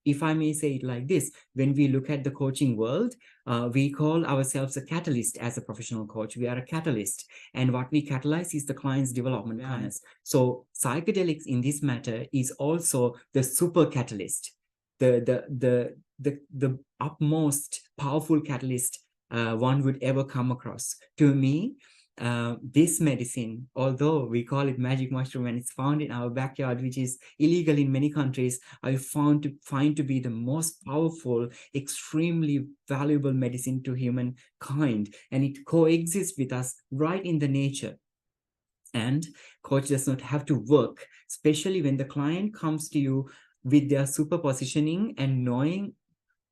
if I may say it like this, when we look at the coaching world, we call ourselves a catalyst. As a professional coach, we are a catalyst, and what we catalyze is the client's development plans. So psychedelics in this matter is also the super catalyst, the utmost powerful catalyst one would ever come across. To me, this medicine, although we call it magic mushroom and it's found in our backyard, which is illegal in many countries, I find to be the most powerful, extremely valuable medicine to humankind, and it coexists with us right in the nature. And coach does not have to work, especially when the client comes to you with their super positioning and knowing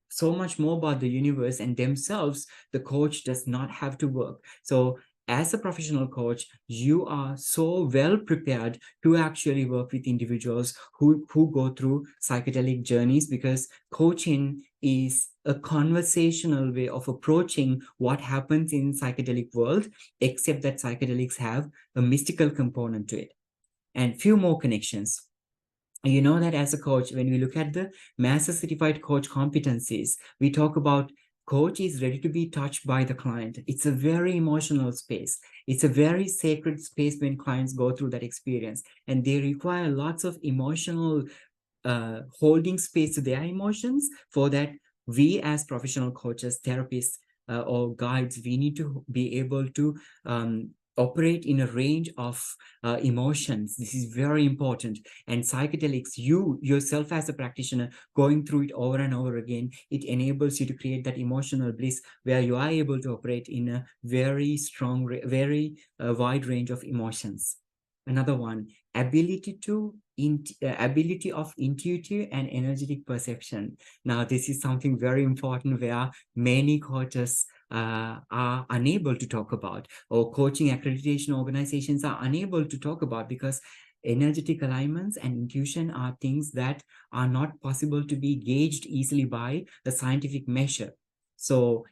so much more about the universe and themselves. The coach does not have to work. So as a professional coach, you are so well prepared to actually work with individuals who go through psychedelic journeys, because coaching is a conversational way of approaching what happens in psychedelic world, except that psychedelics have a mystical component to it. And few more connections. You know that as a coach, when we look at the master certified coach competencies, we talk about coach is ready to be touched by the client. It's a very emotional space. It's a very sacred space when clients go through that experience, and they require lots of emotional holding space to their emotions. For that, we as professional coaches, therapists, or guides, we need to be able to operate in a range of emotions. This is very important. And psychedelics, you yourself as a practitioner, going through it over and over again, it enables you to create that emotional bliss where you are able to operate in a very strong, very wide range of emotions. Another one, ability of intuitive and energetic perception. Now, this is something very important where many coaches are unable to talk about, or coaching accreditation organizations are unable to talk about, because energetic alignments and intuition are things that are not possible to be gauged easily by the scientific measure. So,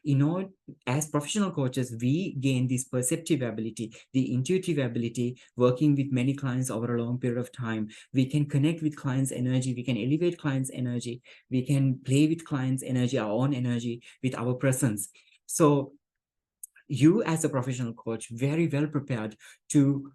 as professional coaches, we gain this perceptive ability, the intuitive ability, working with many clients over a long period of time. We can connect with clients' energy. We can elevate clients' energy. We can play with clients' energy, our own energy, with our presence. So you as a professional coach, very well prepared to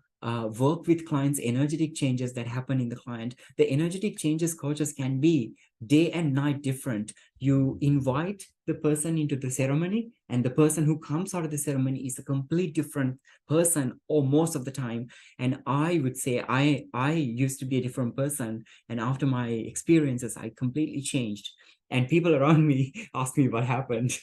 work with clients' energetic changes that happen in the client. The energetic changes coaches can be day and night different. You invite the person into the ceremony, and the person who comes out of the ceremony is a complete different person, or most of the time. And I would say I used to be a different person, and after my experiences, I completely changed. And people around me ask me what happened.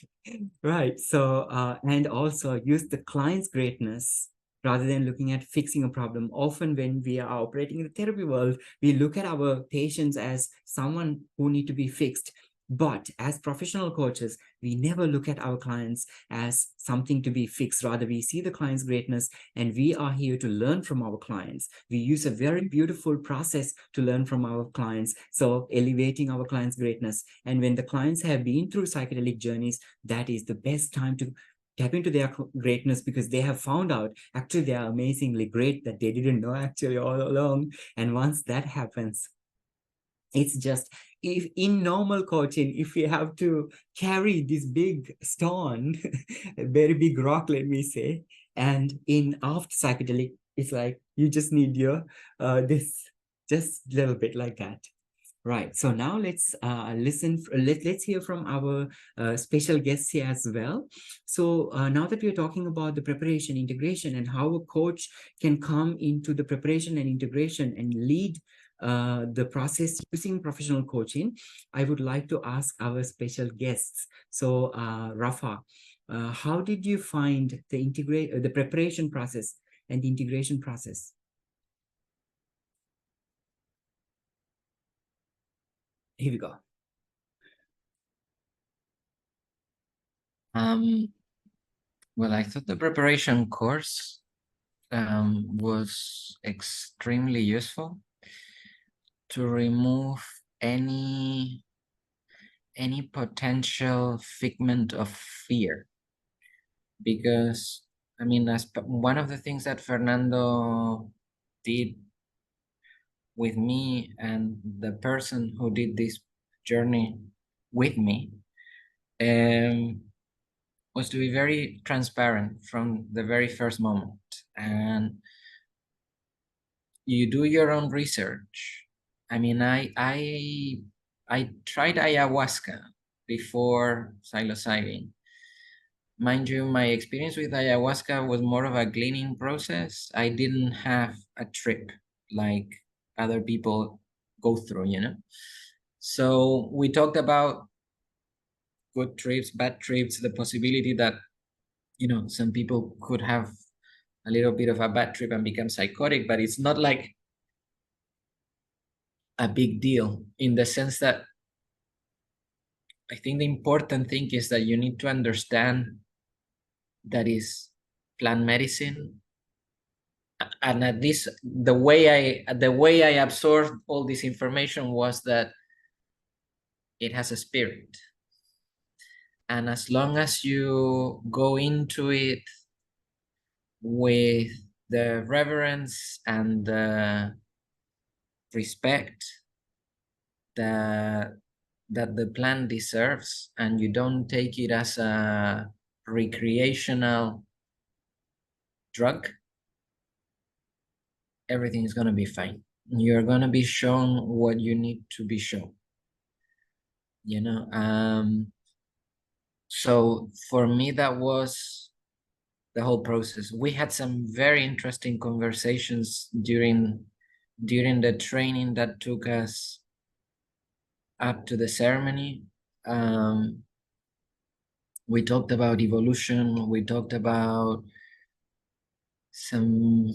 Right. So, and also use the client's greatness rather than looking at fixing a problem. Often when we are operating in the therapy world, we look at our patients as someone who need to be fixed. But as professional coaches, we never look at our clients as something to be fixed. Rather, we see the client's greatness, and we are here to learn from our clients. We use a very beautiful process to learn from our clients. So elevating our clients' greatness. And when the clients have been through psychedelic journeys, that is the best time to tap into their greatness, because they have found out actually they are amazingly great that they didn't know actually all along. And once that happens, it's just, if in normal coaching, if we have to carry this big stone, a very big rock, let me say, and in after psychedelic, it's like you just need your this just a little bit like that. Right. So now let's let's hear from our special guests here as well. So now that we're talking about the preparation, integration, and how a coach can come into the preparation and integration and lead the process using professional coaching, I would like to ask our special guests. So, Rafa, how did you find the preparation process and the integration process? Here we go. Well, I thought the preparation course was extremely useful to remove any potential figment of fear, because I mean, as one of the things that Fernando did with me and the person who did this journey with me was to be very transparent from the very first moment, and you do your own research. I mean, I tried ayahuasca before psilocybin. Mind you, my experience with ayahuasca was more of a gleaning process. I didn't have a trip like other people go through, you know? So we talked about good trips, bad trips, the possibility that, you know, some people could have a little bit of a bad trip and become psychotic, but it's not like a big deal, in the sense that I think the important thing is that you need to understand that is plant medicine. And at least the way I absorbed all this information was that it has a spirit, and as long as you go into it with the reverence and the respect that the plant deserves, and you don't take it as a recreational drug, everything is going to be fine. You're going to be shown what you need to be shown, you know. So for me, that was the whole process. We had some very interesting conversations during the training that took us up to the ceremony. We talked about evolution. We talked about some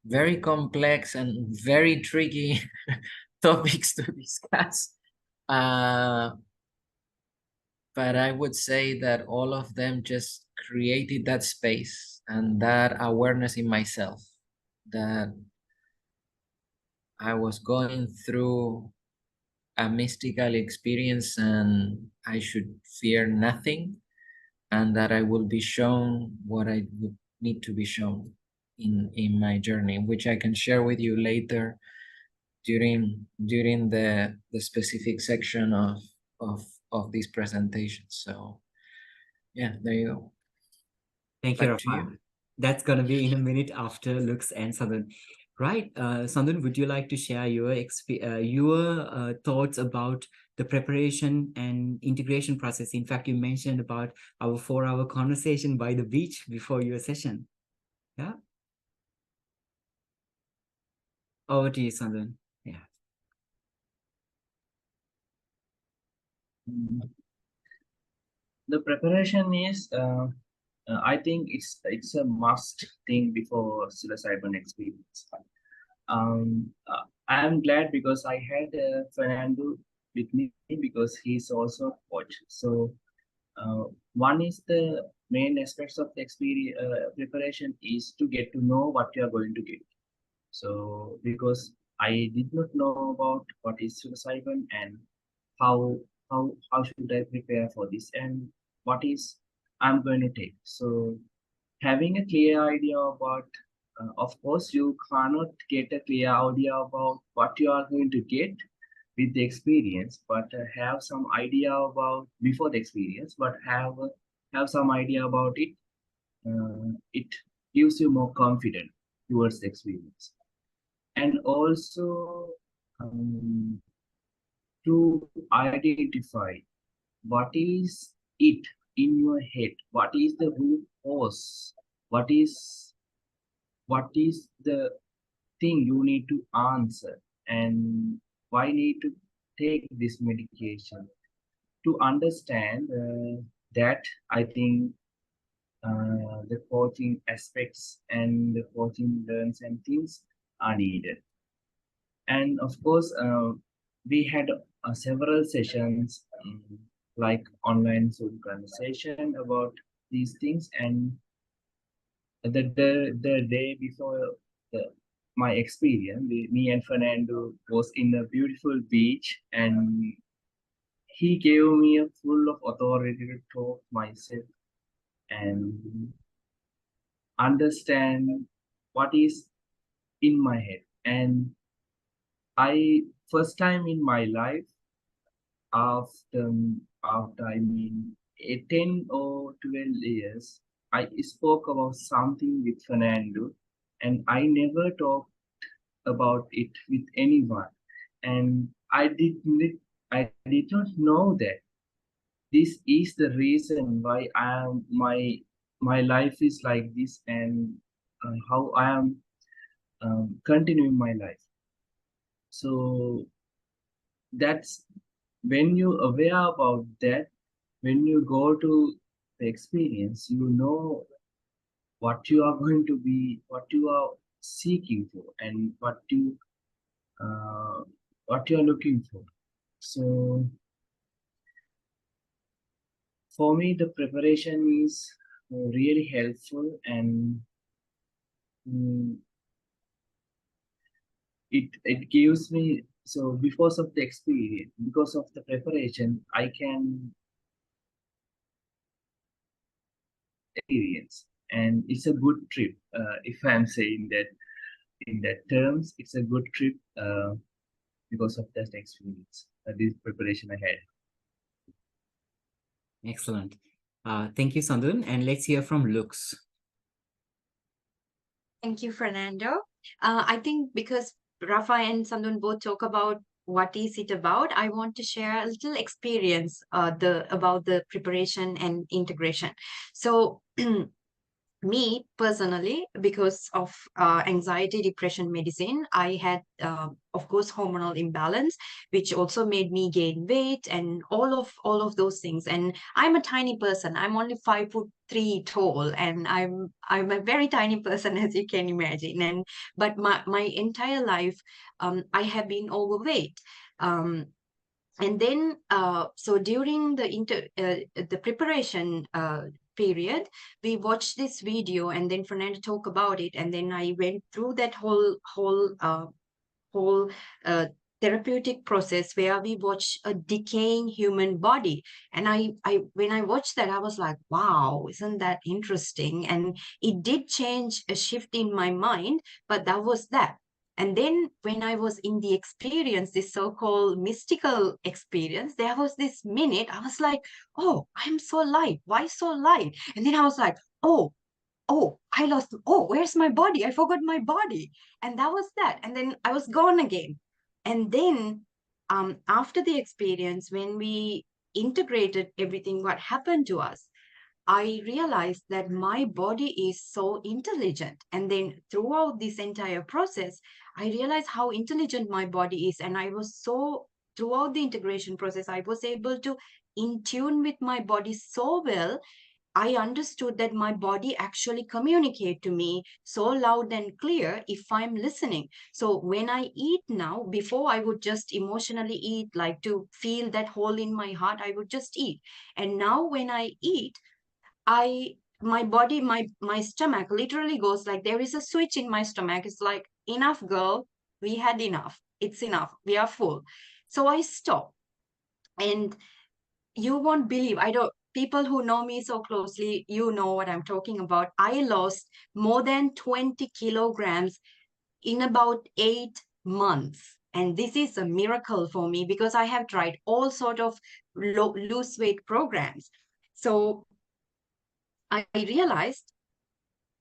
very complex and very tricky topics to discuss. But I would say that all of them just created that space and that awareness in myself that I was going through a mystical experience and I should fear nothing, and that I will be shown what I would need to be shown in my journey, which I can share with you later during the specific section of this presentation. So yeah, there you go. Thank you, Back to Rafa. you. That's going to be in a minute after Lux and Sandun. Right. Sandun, would you like to share your thoughts about the preparation and integration process? In fact, you mentioned about our 4-hour conversation by the beach before your session. Yeah. Over to you, Sandun. Yeah. The preparation is, I think it's a must thing before psilocybin experience. I am glad because I had Fernando with me because he's also a coach. So one is the main aspects of the experience preparation is to get to know what you are going to get. So because I did not know about what is psilocybin and how how should I prepare for this and what is I'm going to take. So having a clear idea about, of course, you cannot get a clear idea about what you are going to get with the experience, but have some idea about before the experience, but have some idea about it. It gives you more confidence towards the experience, and also to identify what is it in your head, what is the root cause, what is the thing you need to answer, and why need to take this medication. To understand that, I think the coaching aspects and the coaching learns and things are needed. And of course, we had several sessions, like online Zoom conversation about these things. And the day before the, my experience, me and Fernando was in a beautiful beach, and he gave me a full of authority to talk myself and understand what is in my head. And I, first time in my life, after I mean 10 or 12 years, I spoke about something with Fernando, and I never talked about it with anyone. And I did not know that this is the reason why I am my life is like this, and how I am continuing my life. So that's when you aware about that, when you go to the experience, you know what you are going to be, what you are seeking for, and uh, what you are looking for. So for me, the preparation is really helpful, and mm, it gives me, so because of the experience, because of the preparation, I can experience, and it's a good trip. If I'm saying that in that terms, it's a good trip because of that experience, this preparation I had. Excellent. Thank you, Sandun. And let's hear from Lux. Thank you, Fernando. I think because Rafa and Sandun both talk about what is it about, I want to share a little experience about the preparation and integration. So me personally, because of anxiety depression medicine, I had of course hormonal imbalance, which also made me gain weight and all of those things. And I'm a tiny person. I'm only 5'3" tall, and I'm a very tiny person, as you can imagine. And but my entire life I have been overweight. And then so during the preparation period, we watched this video, and then Fernando talked about it, and then I went through that whole therapeutic process where we watch a decaying human body. And I when I watched that, I was like, wow, isn't that interesting? And it did change a shift in my mind, but that was that. And then when I was in the experience, this so-called mystical experience, there was this minute I was like, oh, I'm so light. Why so light? And then I was like, oh, I lost, oh, where's my body? I forgot my body. And that was that. And then I was gone again. And then after the experience, when we integrated everything, what happened to us, I realized that my body is so intelligent. And then throughout this entire process, I realized how intelligent my body is. And I was so, throughout the integration process, I was able to in tune with my body so well. I understood that my body actually communicate to me so loud and clear if I'm listening. So when I eat now, before I would just emotionally eat, like to feel that hole in my heart, I would just eat. And now when I eat, my body, my stomach literally goes like there is a switch in my stomach. It's like, enough, girl, we had enough. It's enough. We are full. So I stop. And you won't believe, I don't, people who know me so closely, you know what I'm talking about. I lost more than 20 kilograms in about 8 months. And this is a miracle for me because I have tried all sort of lose weight programs. So I realized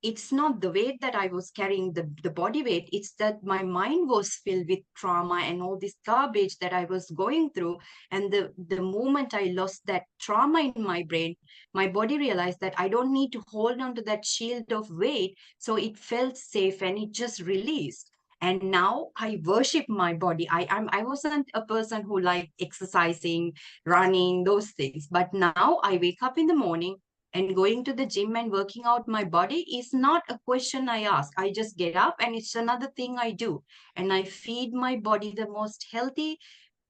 it's not the weight that I was carrying, the body weight. It's that my mind was filled with trauma and all this garbage that I was going through. And the moment I lost that trauma in my brain, my body realized that I don't need to hold on to that shield of weight. So it felt safe and it just released. And now I worship my body. I wasn't a person who liked exercising, running, those things. But now I wake up in the morning, and going to the gym and working out my body is not a question I ask. I just get up and it's another thing I do. And I feed my body the most healthy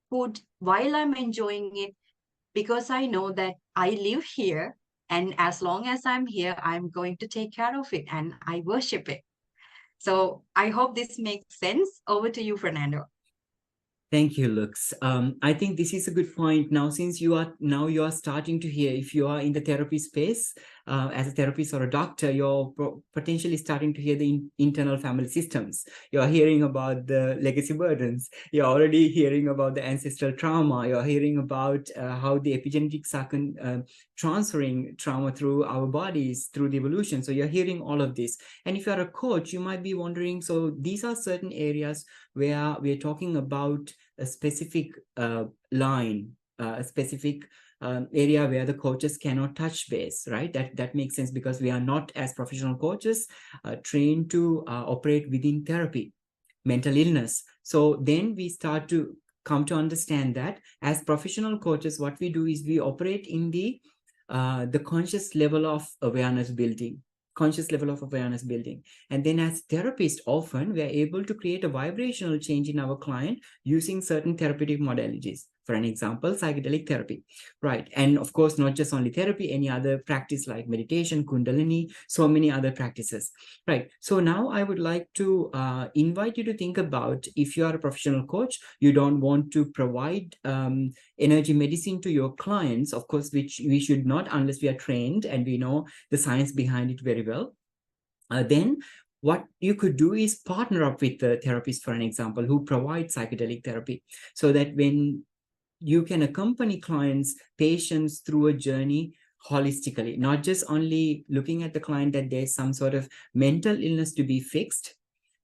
food while I'm enjoying it, because I know that I live here. And as long as I'm here, I'm going to take care of it and I worship it. So I hope this makes sense. Over to you, Fernando. Thank you, Lux. I think this is a good point. Now, since you are starting to hear, if you are in the therapy space, as a therapist or a doctor, you're potentially starting to hear the internal family systems. You're hearing about the legacy burdens. You're already hearing about the ancestral trauma. You're hearing about how the epigenetics are transferring trauma through our bodies, through the evolution. So you're hearing all of this. And if you're a coach, you might be wondering, so these are certain areas where we're talking about a specific line, a specific area where the coaches cannot touch base, right? That makes sense, because we are not, as professional coaches, trained to operate within therapy, mental illness. So then we start to come to understand that as professional coaches, what we do is we operate in the conscious level of awareness building. And then as therapists, often we are able to create a vibrational change in our client using certain therapeutic modalities. For an example, psychedelic therapy, right? And of course, not just only therapy, any other practice like meditation, Kundalini, so many other practices, right? So now I would like to invite you to think about, if you are a professional coach, you don't want to provide energy medicine to your clients, of course, which we should not unless we are trained and we know the science behind it very well. Then what you could do is partner up with the therapist, for an example, who provide psychedelic therapy, so that when you can accompany clients, patients through a journey holistically, not just only looking at the client that there's some sort of mental illness to be fixed,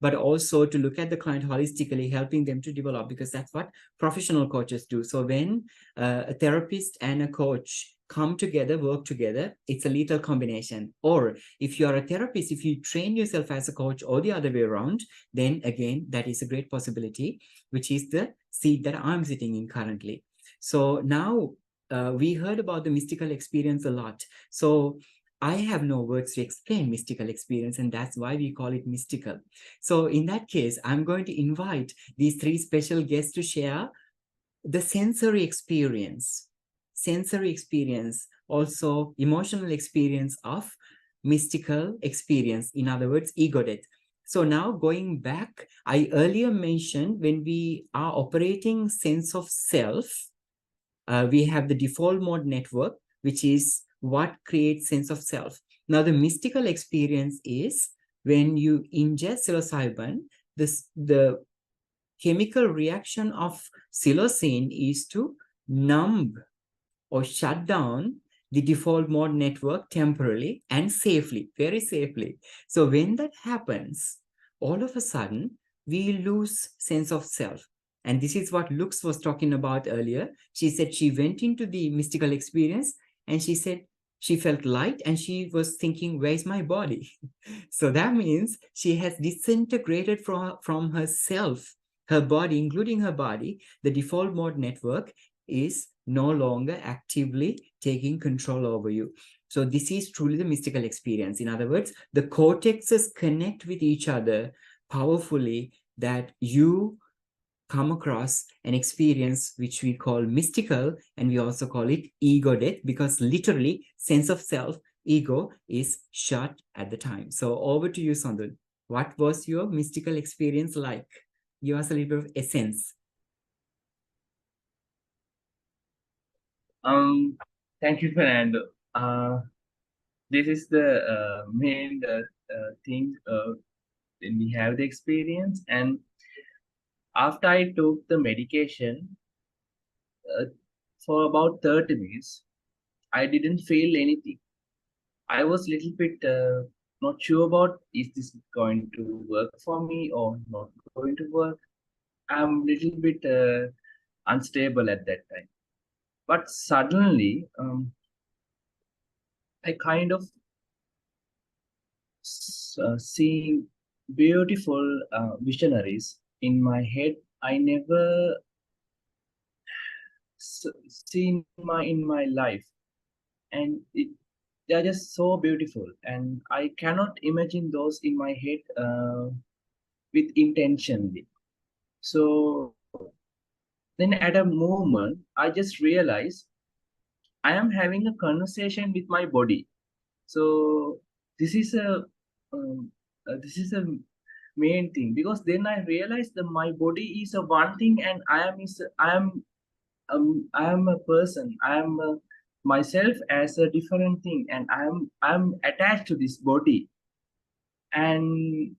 but also to look at the client holistically, helping them to develop, because that's what professional coaches do. So when a therapist and a coach come together, work together, it's a lethal combination. Or if you are a therapist, if you train yourself as a coach, or the other way around, then again, that is a great possibility, which is the seat that I'm sitting in currently. So now we heard about the mystical experience a lot. So I have no words to explain mystical experience, and that's why we call it mystical. So in that case, I'm going to invite these three special guests to share the sensory experience, also emotional experience of mystical experience, in other words, ego death. So now going back, I earlier mentioned when we are operating sense of self, we have the default mode network, which is what creates sense of self. Now, the mystical experience is when you ingest psilocybin, the chemical reaction of psilocin is to numb or shut down the default mode network temporarily and safely, very safely. So when that happens, all of a sudden, we lose sense of self. And this is what Lux was talking about earlier. She said she went into the mystical experience and she said she felt light and she was thinking, where's my body? So that means she has disintegrated from herself, her body, including her body. The default mode network is no longer actively taking control over you. So this is truly the mystical experience. In other words, the cortexes connect with each other powerfully, that you come across an experience which we call mystical, and we also call it ego death, because literally sense of self, ego, is shut at the time. So over to you, Sandun. What was your mystical experience like? Give us a little bit of essence. Thank you, Fernando. This is the main thing when we have the experience. And after I took the medication for about 30 minutes, I didn't feel anything. I was a little bit not sure about, is this going to work for me or not going to work. I'm a little bit unstable at that time. But suddenly, I kind of seeing beautiful visionaries in my head. I never seen in my life, and they are just so beautiful, and I cannot imagine those in my head with intentionally. So then at a moment, I just realized I am having a conversation with my body. So this is a this is a main thing, because then I realized that my body is a one thing and I am a person. I am myself as a different thing, and I'm attached to this body. And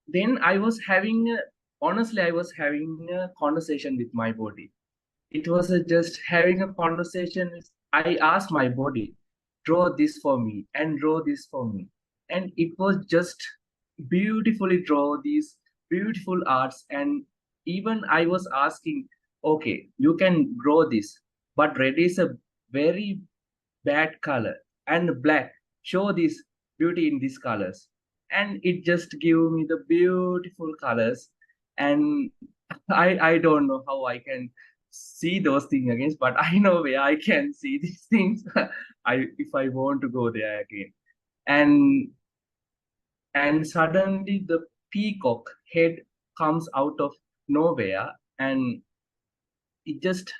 then I was having honestly, I was having a conversation with my body. It was just having a conversation. I asked my body, draw this for me and draw this for me. And it was just beautifully draw these beautiful arts. And even I was asking, okay, you can draw this, but red is a very bad color, and black, show this beauty in these colors. And it just give me the beautiful colors. And I don't know how I can see those things again, but I know where I can see these things. If I want to go there again. And suddenly the peacock head comes out of nowhere, and it just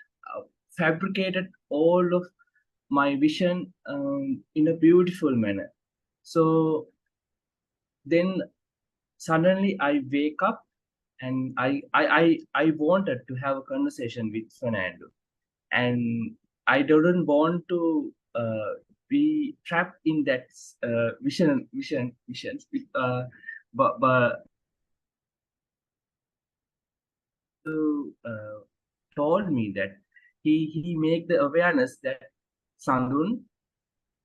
fabricated all of my vision in a beautiful manner. So then suddenly I wake up, and I wanted to have a conversation with Fernando, and I didn't want to be trapped in that visions. But uh, told me that he make the awareness that, Sandun,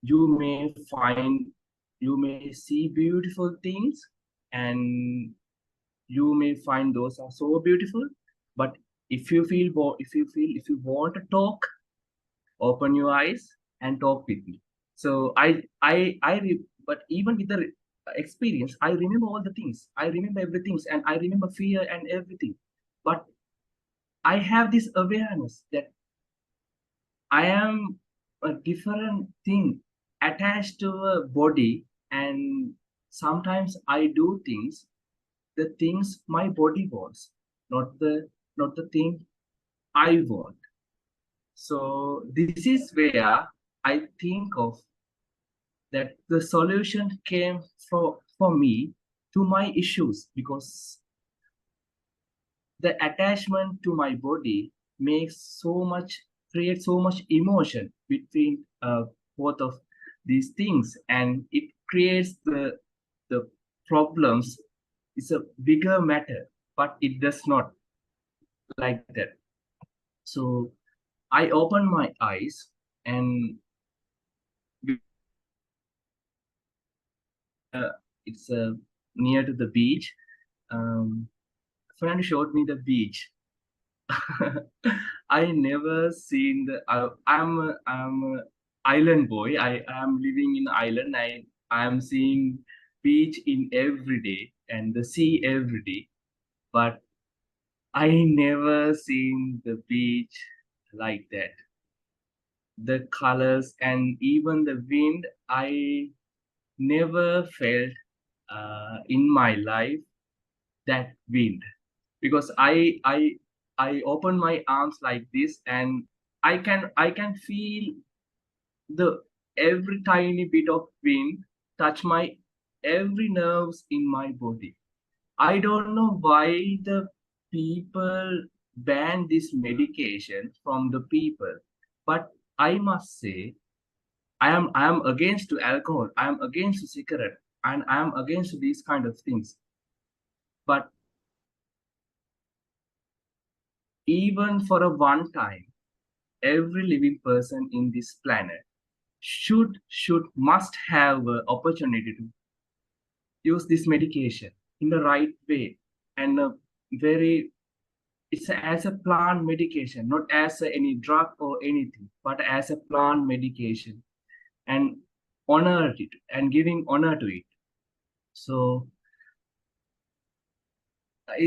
you may find, you may see beautiful things, and you may find those are so beautiful. But if you feel if you want to talk, open your eyes and talk with me. So but even with the experience, I remember all the things, I remember everything, and I remember fear and everything. But I have this awareness that I am a different thing attached to a body, and sometimes I do things, the things my body wants, not the thing I want. So this is where I think of that the solution came for me to my issues, because the attachment to my body makes so much, creates so much emotion between both of these things, and it creates the problems. It's a bigger matter, but it does not like that. So I open my eyes, and uh, it's near to the beach. um, Friend showed me the beach. I never seen the. I'm a island boy. I am living in island. I am seeing beach in every day and the sea every day. But I never seen the beach like that. The colors and even the wind, I never felt in my life that wind, because I open my arms like this, and I can feel the every tiny bit of wind touch my every nerves in my body. I don't know why the people ban this medication from the people, but I must say I am against to alcohol, I am against to cigarette, and I am against these kind of things. But even for a one time, every living person in this planet should must have an opportunity to use this medication in the right way, and very, it's as a plant medication, not as any drug or anything, but as a plant medication, and honor it and giving honor to it. So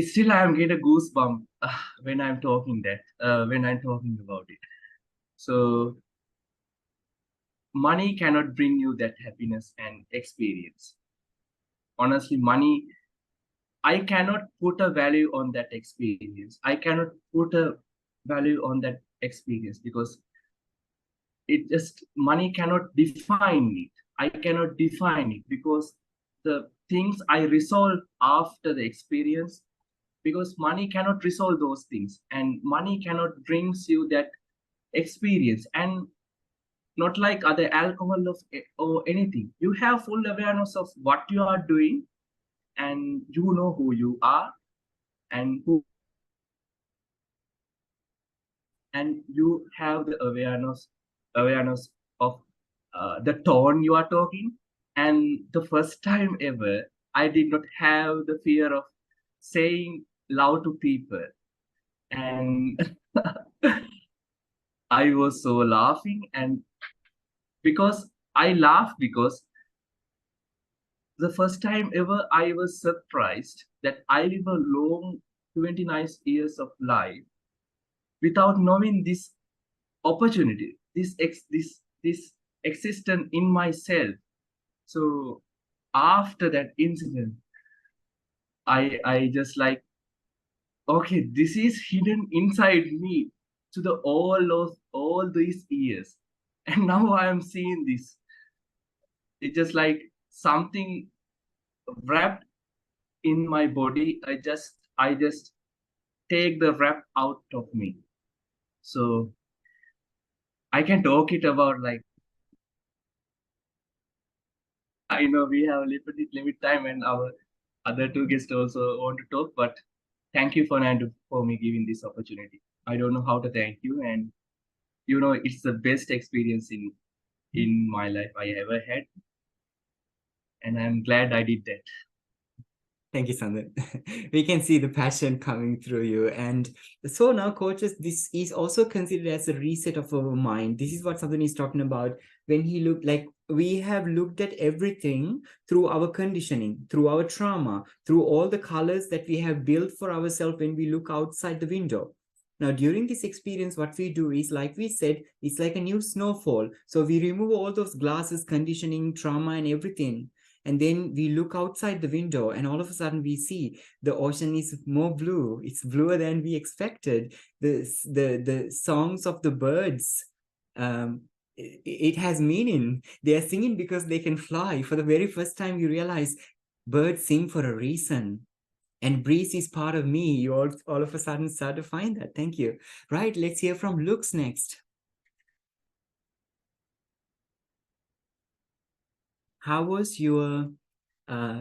Still I am getting a goosebump when I'm talking when I'm talking about it. So money cannot bring you that happiness and experience. Honestly, money, I cannot put a value on that experience. I cannot put a value on that experience because it just money cannot define it. I cannot define it because the things I resolve after the experience, because money cannot resolve those things and money cannot brings you that experience. And not like other alcohol or anything, you have full awareness of what you are doing and you know who you are and who, and you have the awareness of the tone you are talking. And the first time ever, I did not have the fear of saying loud to people. And I was so laughing, and because I laughed because the first time ever I was surprised that I live a long 29 years of life without knowing this opportunity, this existence in myself. So after that incident, I just like, okay, this is hidden inside me to the all these years. And now I am seeing this. It's just like something wrapped in my body. I just take the wrap out of me. So I can talk it about like, I know we have limited limit time and our other two guests also want to talk, but thank you, Fernando, for me giving this opportunity. I don't know how to thank you, and it's the best experience in my life I ever had, and I'm glad I did that. Thank you, Sandun. We can see the passion coming through you. And so now, coaches, this is also considered as a reset of our mind. This is what Sandun is talking about when he looked like we have looked at everything through our conditioning, through our trauma, through all the colors that we have built for ourselves when we look outside the window. Now, during this experience, what we do is, like we said, it's like a new snowfall. So we remove all those glasses, conditioning, trauma, and everything. And then we look outside the window and all of a sudden we see the ocean is more blue. It's bluer than we expected. The songs of the birds, it has meaning. They are singing because they can fly. For the very first time, you realize birds sing for a reason. And breeze is part of me. You all of a sudden start to find that. Thank you. Right, let's hear from Lux next. How was your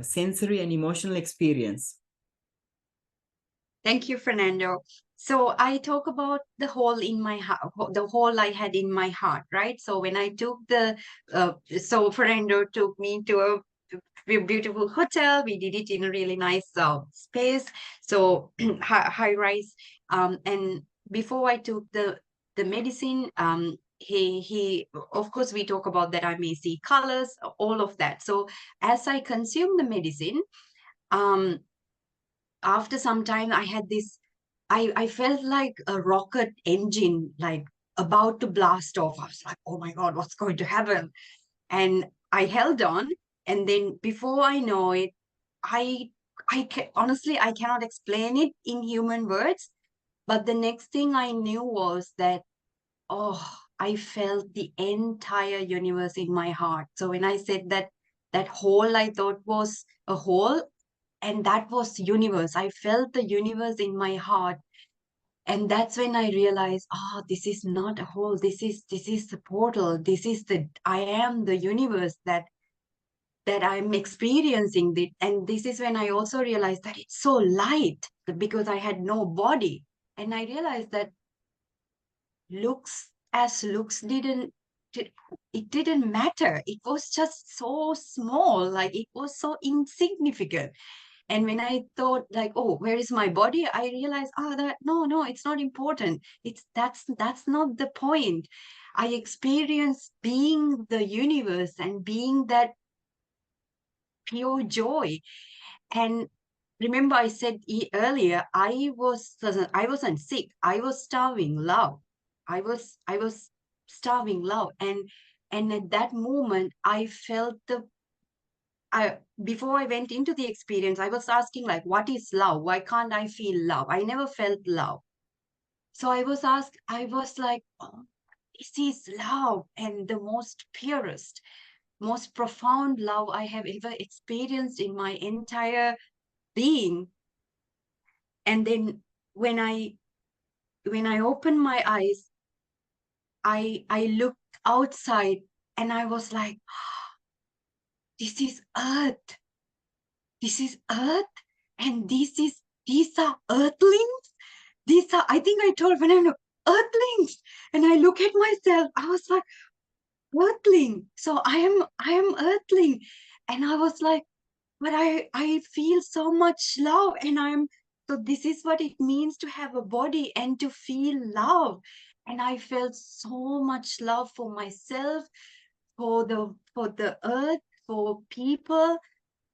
sensory and emotional experience? Thank you, Fernando. So I talk about the hole in my heart, the hole I had in my heart, right? So when I took so Fernando took me to a beautiful hotel. We did it in a really nice space, so high rise. And before I took the medicine, he of course we talk about that I may see colors, all of that. So as I consume the medicine, after some time I had this, I felt like a rocket engine, like about to blast off. I was like, oh my God, what's going to happen? And I held on, and then before I know it, honestly, I cannot explain it in human words. But the next thing I knew was that, oh, I felt the entire universe in my heart. So when I said that hole I thought was a hole, and that was universe. I felt the universe in my heart. And that's when I realized, oh, this is not a hole. This is the portal. I am the universe that I'm experiencing it. And this is when I also realized that it's so light because I had no body. And I realized that looks it didn't matter. It was just so small, like it was so insignificant. And when I thought like, oh, where is my body? I realized, that no, it's not important. That's not the point. I experienced being the universe and being that pure joy. And remember I said earlier, I wasn't sick. I was starving love. I was starving love. And at that moment, I felt before I went into the experience, I was asking, like, what is love? Why can't I feel love? I never felt love. So I was like, oh, this is love, and the most purest, most profound love I have ever experienced in my entire being. And then when I opened my eyes, I looked outside and I was like, this is earth. This is earth, and these are earthlings. These are, I think I told Fernando, earthlings. And I look at myself, I was like, earthling. So I am earthling. And I was like, but I feel so much love, and so this is what it means to have a body and to feel love. And I felt so much love for myself, for the earth, for people.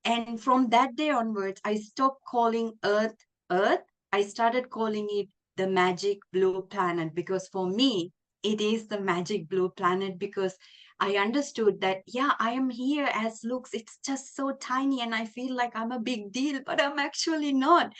And from that day onwards, I stopped calling Earth Earth. I started calling it the magic blue planet, because for me, it is the magic blue planet, because I understood that, yeah, I am here as looks. It's just so tiny and I feel like I'm a big deal, but I'm actually not.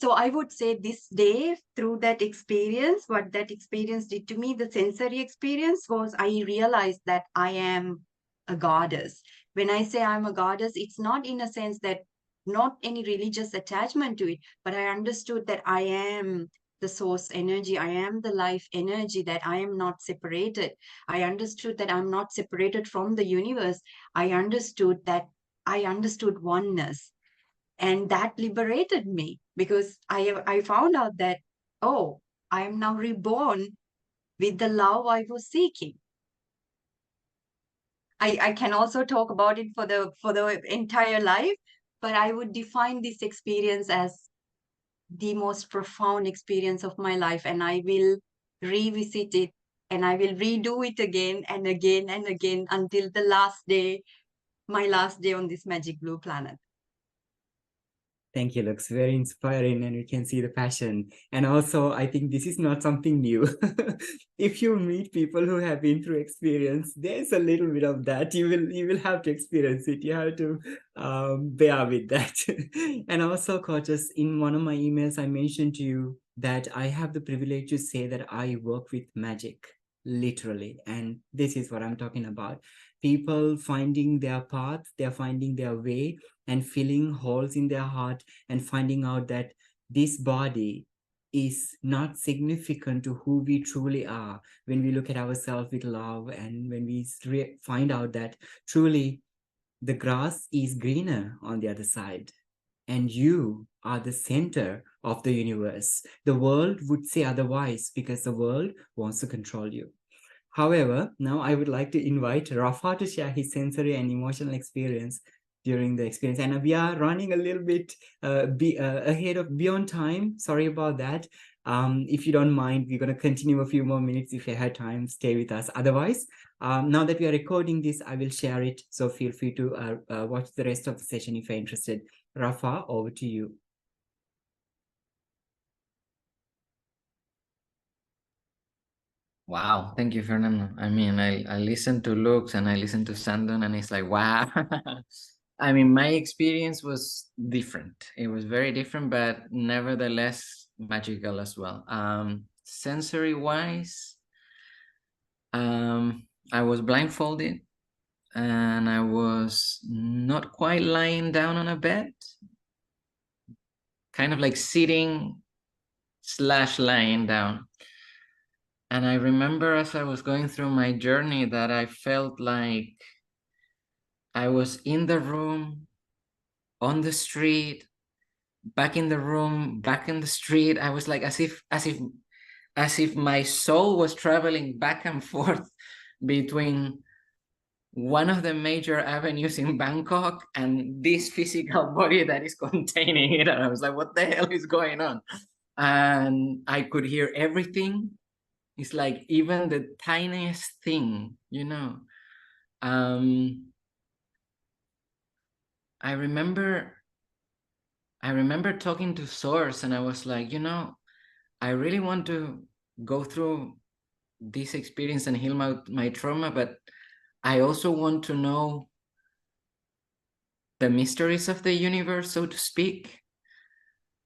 So I would say this day, through that experience, what that experience did to me, the sensory experience, was I realized that I am a goddess. When I say I'm a goddess, it's not in a sense that, not any religious attachment to it, but I understood that I am the source energy. I am the life energy, that I am not separated. I understood that I'm not separated from the universe. I understood oneness. And that liberated me, because I found out that, oh, I am now reborn with the love I was seeking. I can also talk about it for the entire life, but I would define this experience as the most profound experience of my life, and I will revisit it, and I will redo it again and again and again until the last day, my last day on this magic blue planet. Thank you. Looks very inspiring, and you can see the passion. And also, I think this is not something new. If you meet people who have been through experience, there's a little bit of that. You will have to experience it. You have to bear with that. And also, coaches, in one of my emails, I mentioned to you that I have the privilege to say that I work with magic, literally. And this is what I'm talking about. People finding their path, they're finding their way, and filling holes in their heart, and finding out that this body is not significant to who we truly are when we look at ourselves with love, and when we find out that truly the grass is greener on the other side, and you are the center of the universe. The world would say otherwise, because the world wants to control you. However, now I would like to invite Rafa to share his sensory and emotional experience during the experience. And we are running a little bit ahead of beyond time. Sorry about that. If you don't mind, we're going to continue a few more minutes. If you have time, stay with us. Otherwise, now that we are recording this, I will share it. So feel free to watch the rest of the session if you're interested. Rafa, over to you. Wow, thank you, Fernando. I mean, I listened to Lux and I listened to Sandun, and it's like, wow. I mean, my experience was different. It was very different, but nevertheless magical as well. Sensory wise, I was blindfolded and I was not quite lying down on a bed, kind of like sitting / lying down. And I remember as I was going through my journey that I felt like I was in the room, on the street, back in the room, back in the street. I was like as if my soul was traveling back and forth between one of the major avenues in Bangkok and this physical body that is containing it. And I was like, what the hell is going on? And I could hear everything. It's like even the tiniest thing, you know. I remember I remember talking to Source, and I was like, I really want to go through this experience and heal my trauma, but I also want to know the mysteries of the universe, so to speak.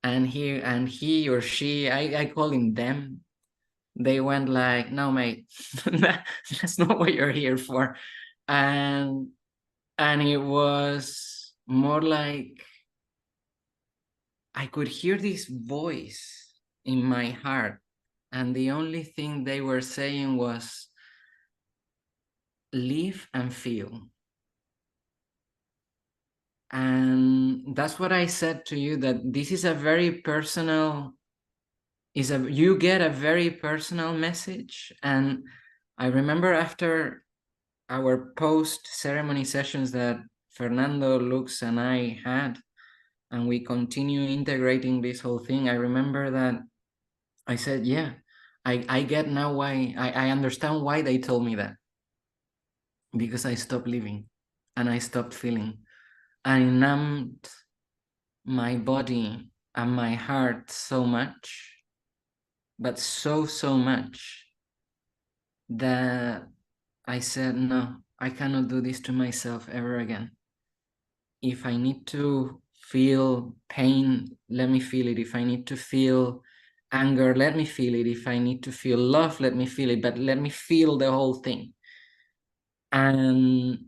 And he or she, I call him them, they went like, no, mate, that's not what you're here for. And it was more like I could hear this voice in my heart, and the only thing they were saying was, live and feel. And that's what I said to you, that this is a very personal, you get a very personal message. And I remember after our post-ceremony sessions that Fernando, Lux, and I had, and we continue integrating this whole thing, I remember that I said, yeah, I get now why, I understand why they told me that. Because I stopped living and I stopped feeling. I numbed my body and my heart so much, but so much, that I said, no, I cannot do this to myself ever again. If I need to feel pain, let me feel it. If I need to feel anger, let me feel it. If I need to feel love, let me feel it, but let me feel the whole thing. And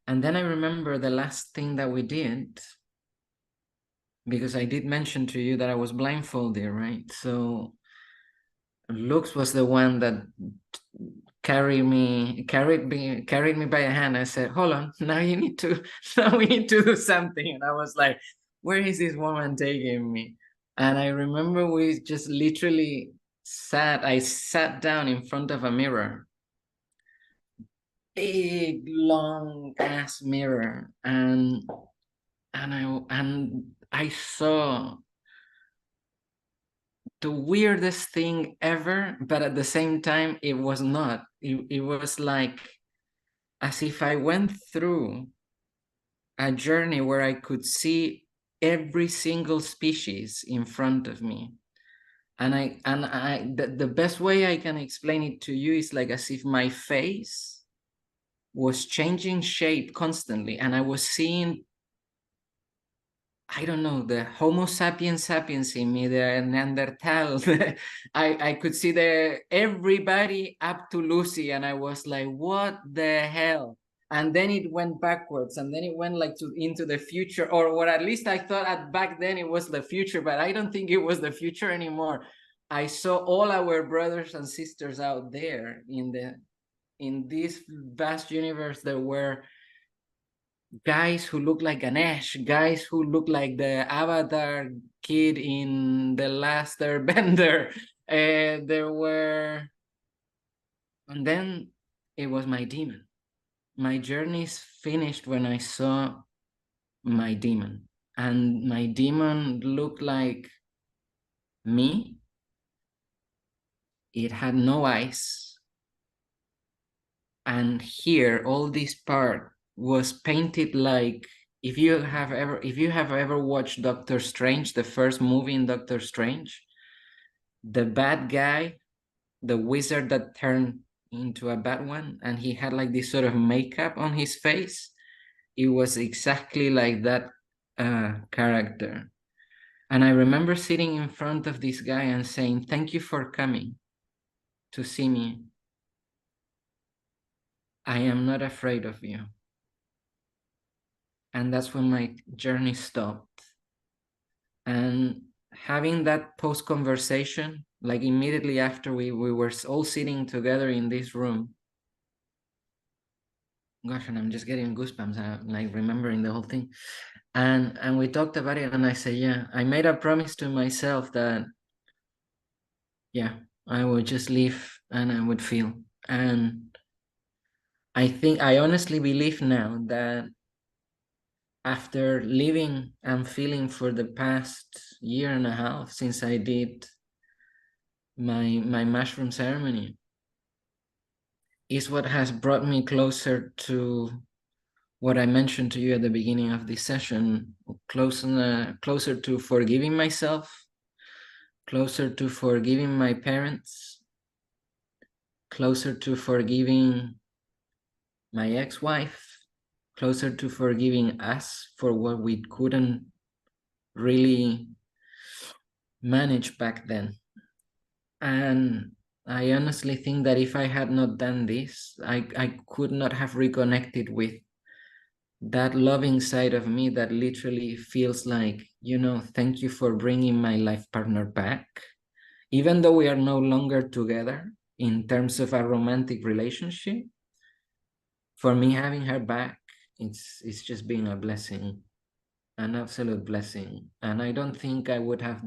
then I remember the last thing that we did, because I did mention to you that I was blindfolded, right? So Lux was the one that carried me by a hand. I said, hold on, now we need to do something. And I was like, where is this woman taking me? And I remember we just literally I sat down in front of a mirror, big long ass mirror, and I saw the weirdest thing ever, but at the same time it was not. It was like as if I went through a journey where I could see every single species in front of me. And the best way I can explain it to you is like as if my face was changing shape constantly, and I was seeing, I don't know, the Homo sapiens in me, the Neanderthal. I could see everybody up to Lucy, and I was like, what the hell? And then it went backwards, and then it went like into the future, or what at least I thought back then it was the future, but I don't think it was the future anymore. I saw all our brothers and sisters out there in this vast universe. There were guys who look like Ganesh, guys who look like the Avatar kid in The Last Airbender. There were, and then it was my demon. My journey's finished when I saw my demon, and my demon looked like me. It had no eyes, and here all this part was painted like, if you have ever watched Doctor Strange, the first movie in Doctor Strange, the bad guy, the wizard that turned into a bad one, and he had like this sort of makeup on his face, it was exactly like that character. And I remember sitting in front of this guy and saying, thank you for coming to see me. I am not afraid of you. And that's when my journey stopped. And having that post conversation, like immediately after we were all sitting together in this room. Gosh, and I'm just getting goosebumps, like remembering the whole thing. And we talked about it, and I said, yeah, I made a promise to myself that, yeah, I would just live and I would feel. And I honestly believe now that after living and feeling for the past year and a half since I did my mushroom ceremony, is what has brought me closer to what I mentioned to you at the beginning of this session, closer to forgiving myself, closer to forgiving my parents, closer to forgiving my ex-wife, closer to forgiving us for what we couldn't really manage back then. And I honestly think that if I had not done this, I could not have reconnected with that loving side of me that literally feels like, thank you for bringing my life partner back. Even though we are no longer together in terms of a romantic relationship, for me having her back, it's just been a blessing, an absolute blessing. And I don't think I would have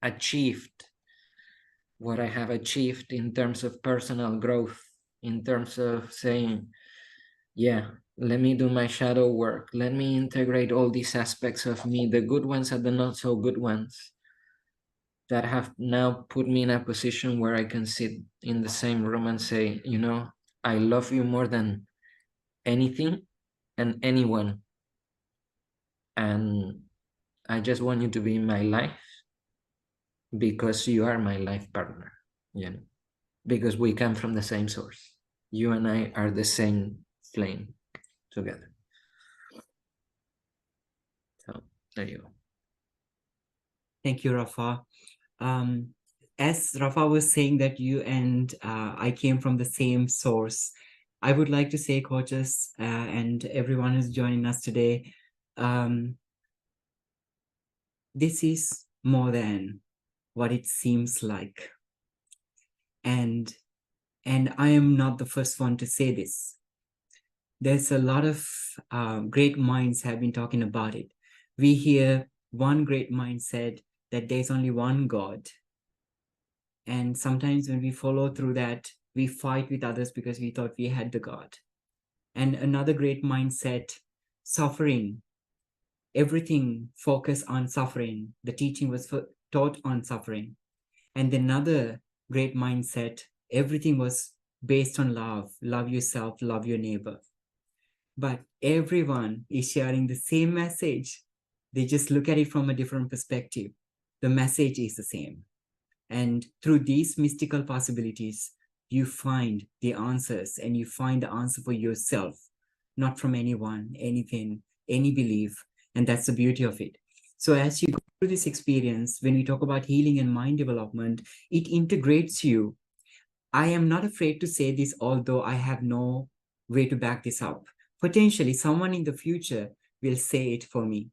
achieved what I have achieved in terms of personal growth, in terms of saying, yeah, let me do my shadow work. Let me integrate all these aspects of me, the good ones and the not so good ones, that have now put me in a position where I can sit in the same room and say, I love you more than anything and anyone. And I just want you to be in my life because you are my life partner, because we come from the same source. You and I are the same flame together. So there you go. Thank you, Rafa. As Rafa was saying that you and I came from the same source, I would like to say, coaches, and everyone who's joining us today, this is more than what it seems like. And I am not the first one to say this. There's a lot of great minds have been talking about it. We hear one great mind said that there's only one God. And sometimes when we follow through that, we fight with others because we thought we had the God. And another great mind said, suffering, everything focused on suffering. The teaching was taught on suffering. And another great mindset, everything was based on love. Love yourself, love your neighbor. But everyone is sharing the same message. They just look at it from a different perspective. The message is the same. And through these mystical possibilities, you find the answers, and you find the answer for yourself, not from anyone, anything, any belief. And that's the beauty of it. So as you go through this experience, when we talk about healing and mind development, it integrates you. I am not afraid to say this, although I have no way to back this up. Potentially, someone in the future will say it for me.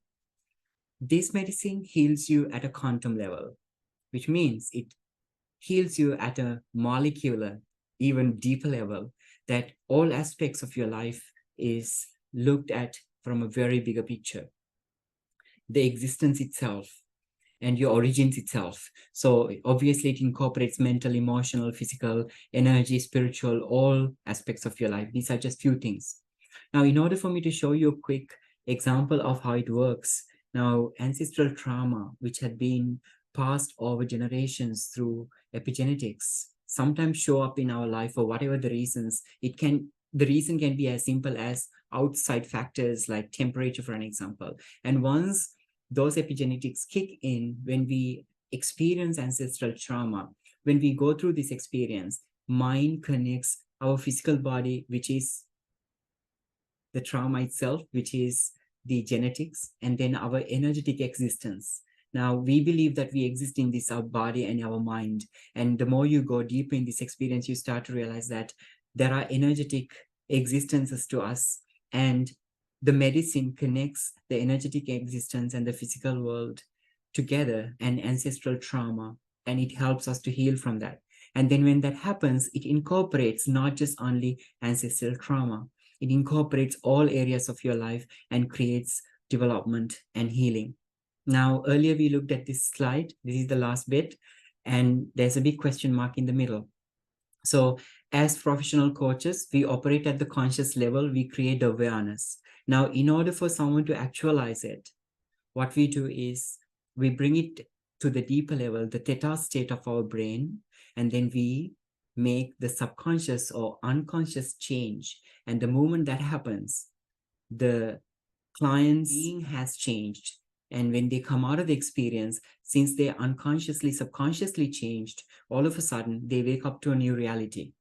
This medicine heals you at a quantum level, which means it heals you at a molecular, even deeper level, that all aspects of your life is looked at from a very bigger picture. The existence itself and your origins itself. So obviously it incorporates mental, emotional, physical, energy, spiritual, all aspects of your life. These are just few things. Now, in order for me to show you a quick example of how it works, now ancestral trauma, which had been passed over generations through epigenetics, sometimes show up in our life for whatever the reasons. The reason can be as simple as outside factors like temperature, for an example. And once those epigenetics kick in, when we experience ancestral trauma, when we go through this experience, mind connects our physical body, which is the trauma itself, which is the genetics, and then our energetic existence. Now, we believe that we exist in this, our body and our mind. And the more you go deeper in this experience, you start to realize that there are energetic existences to us, and the medicine connects the energetic existence and the physical world together, and ancestral trauma, and it helps us to heal from that. And then when that happens, it incorporates not just only ancestral trauma, it incorporates all areas of your life and creates development and healing. Now, earlier we looked at this slide. This is the last bit, and there's a big question mark in the middle. So as professional coaches, we operate at the conscious level, we create awareness. Now, in order for someone to actualize it, what we do is we bring it to the deeper level, the theta state of our brain, and then we make the subconscious or unconscious change. And the moment that happens, the client's being has changed. And when they come out of the experience, since they unconsciously, subconsciously changed, all of a sudden they wake up to a new reality.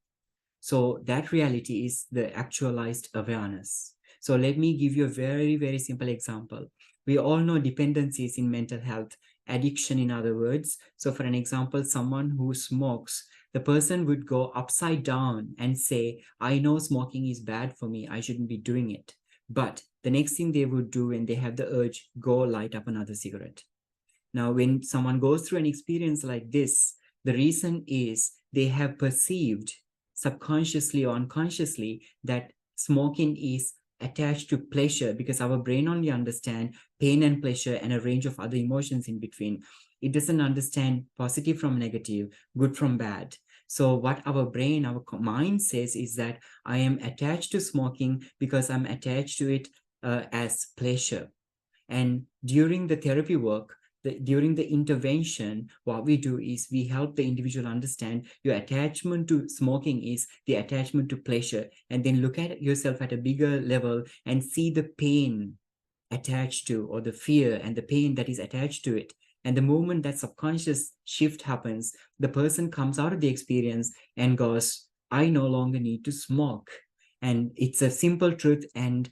So that reality is the actualized awareness. So let me give you a very, very simple example. We all know dependencies in mental health, addiction in other words. So for an example, someone who smokes, the person would go upside down and say, I know smoking is bad for me, I shouldn't be doing it. But the next thing they would do when they have the urge, go light up another cigarette. Now, when someone goes through an experience like this, the reason is they have perceived subconsciously or unconsciously that smoking is attached to pleasure, because our brain only understands pain and pleasure and a range of other emotions in between. It doesn't understand positive from negative, good from bad. So what our brain, our mind says is that I am attached to smoking because I'm attached to it as pleasure. And during the therapy work, during the intervention, what we do is we help the individual understand your attachment to smoking is the attachment to pleasure, and then look at yourself at a bigger level and see the pain attached to, or the fear and the pain that is attached to it. And the moment that subconscious shift happens, the person comes out of the experience and goes, I no longer need to smoke. And it's a simple truth. And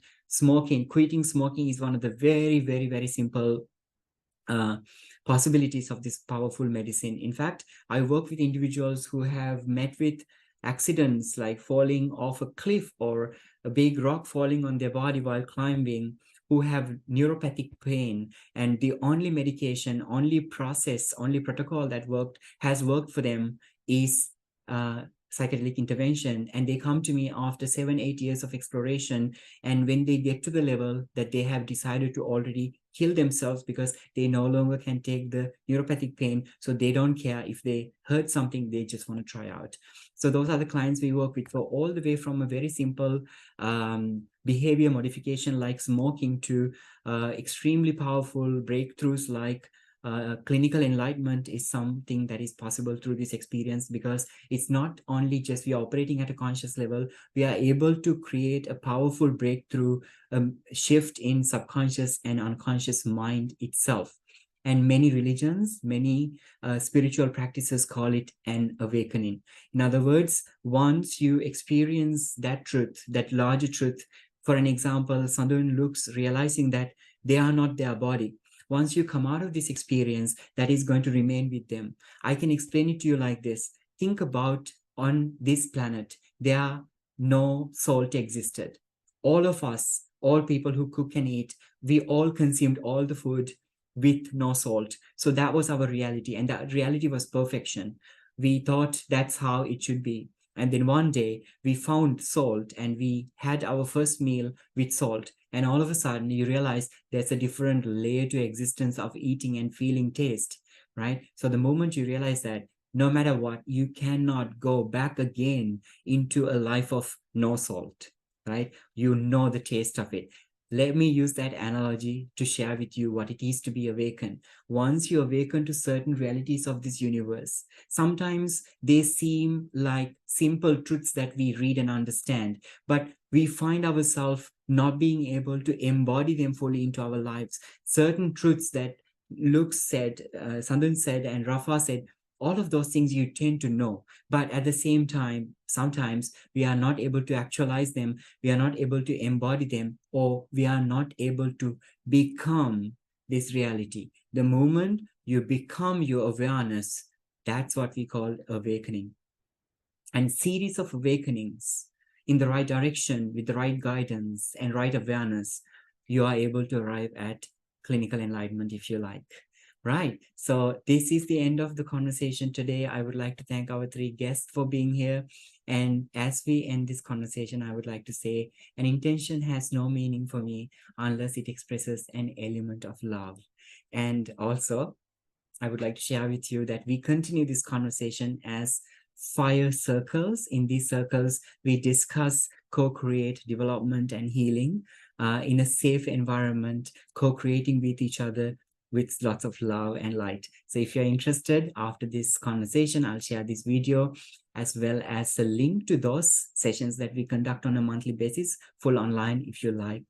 quitting smoking is one of the very, very, very simple possibilities of this powerful medicine. In fact, I work with individuals who have met with accidents like falling off a cliff or a big rock falling on their body while climbing, who have neuropathic pain, and the only medication, only process, only protocol that has worked for them is psychedelic intervention. And they come to me after 7-8 years of exploration, and when they get to the level that they have decided to already kill themselves because they no longer can take the neuropathic pain, so they don't care if they hurt something, they just want to try out. So those are the clients we work with, for all the way from a very simple behavior modification like smoking to extremely powerful breakthroughs like clinical enlightenment is something that is possible through this experience, because it's not only just we are operating at a conscious level, we are able to create a powerful breakthrough shift in subconscious and unconscious mind itself. And many religions, many spiritual practices call it an awakening. In other words, once you experience that truth, that larger truth, for an example, Sandun looks realizing that they are not their body. Once you come out of this experience, that is going to remain with them. I can explain it to you like this. Think about, on this planet, there no salt existed. All of us, all people who cook and eat, we all consumed all the food with no salt. So that was our reality, and that reality was perfection. We thought that's how it should be. And then one day we found salt and we had our first meal with salt. And all of a sudden you realize there's a different layer to existence of eating and feeling taste, right? So the moment you realize that, no matter what, you cannot go back again into a life of no salt, right? You know the taste of it. Let me use that analogy to share with you what it is to be awakened. Once you awaken to certain realities of this universe, sometimes they seem like simple truths that we read and understand, but we find ourselves not being able to embody them fully into our lives. Certain truths that Luke said, Sandun said, and Rafa said, all of those things you tend to know, but at the same time, sometimes we are not able to actualize them, we are not able to embody them, or we are not able to become this reality. The moment you become your awareness, that's what we call awakening. And series of awakenings in the right direction, with the right guidance and right awareness, you are able to arrive at clinical enlightenment, if you like. Right. So this is the end of the conversation today. I would like to thank our 3 guests for being here. And as we end this conversation, I would like to say an intention has no meaning for me unless it expresses an element of love. And also, I would like to share with you that we continue this conversation as fire circles. In these circles, we discuss, co-create development and healing in a safe environment, co-creating with each other, with lots of love and light. So if you're interested, after this conversation, I'll share this video as well as a link to those sessions that we conduct on a monthly basis, full online if you like.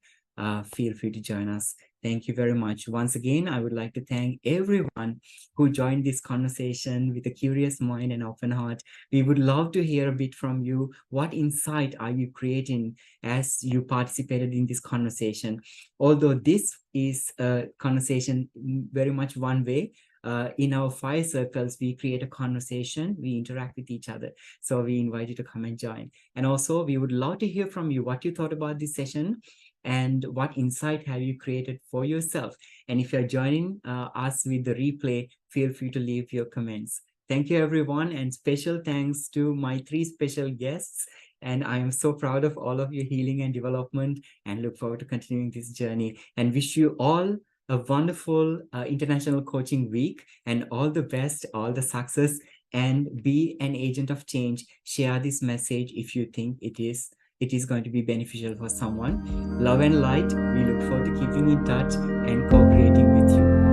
feel free to join us. Thank you very much. Once again, I would like to thank everyone who joined this conversation with a curious mind and open heart. We would love to hear a bit from you. What insight are you creating as you participated in this conversation? Although this is a conversation very much one way, in our 5 circles, we create a conversation, we interact with each other. So we invite you to come and join. And also, we would love to hear from you what you thought about this session and what insight have you created for yourself. And if you're joining us with the replay, feel free to leave your comments. Thank you, everyone, and special thanks to my 3 special guests. And I am so proud of all of your healing and development and look forward to continuing this journey and wish you all a wonderful International Coaching Week and all the best, all the success, and be an agent of change. Share this message if you think it is going to be beneficial for someone. Love and light. We look forward to keeping in touch and co-creating with you.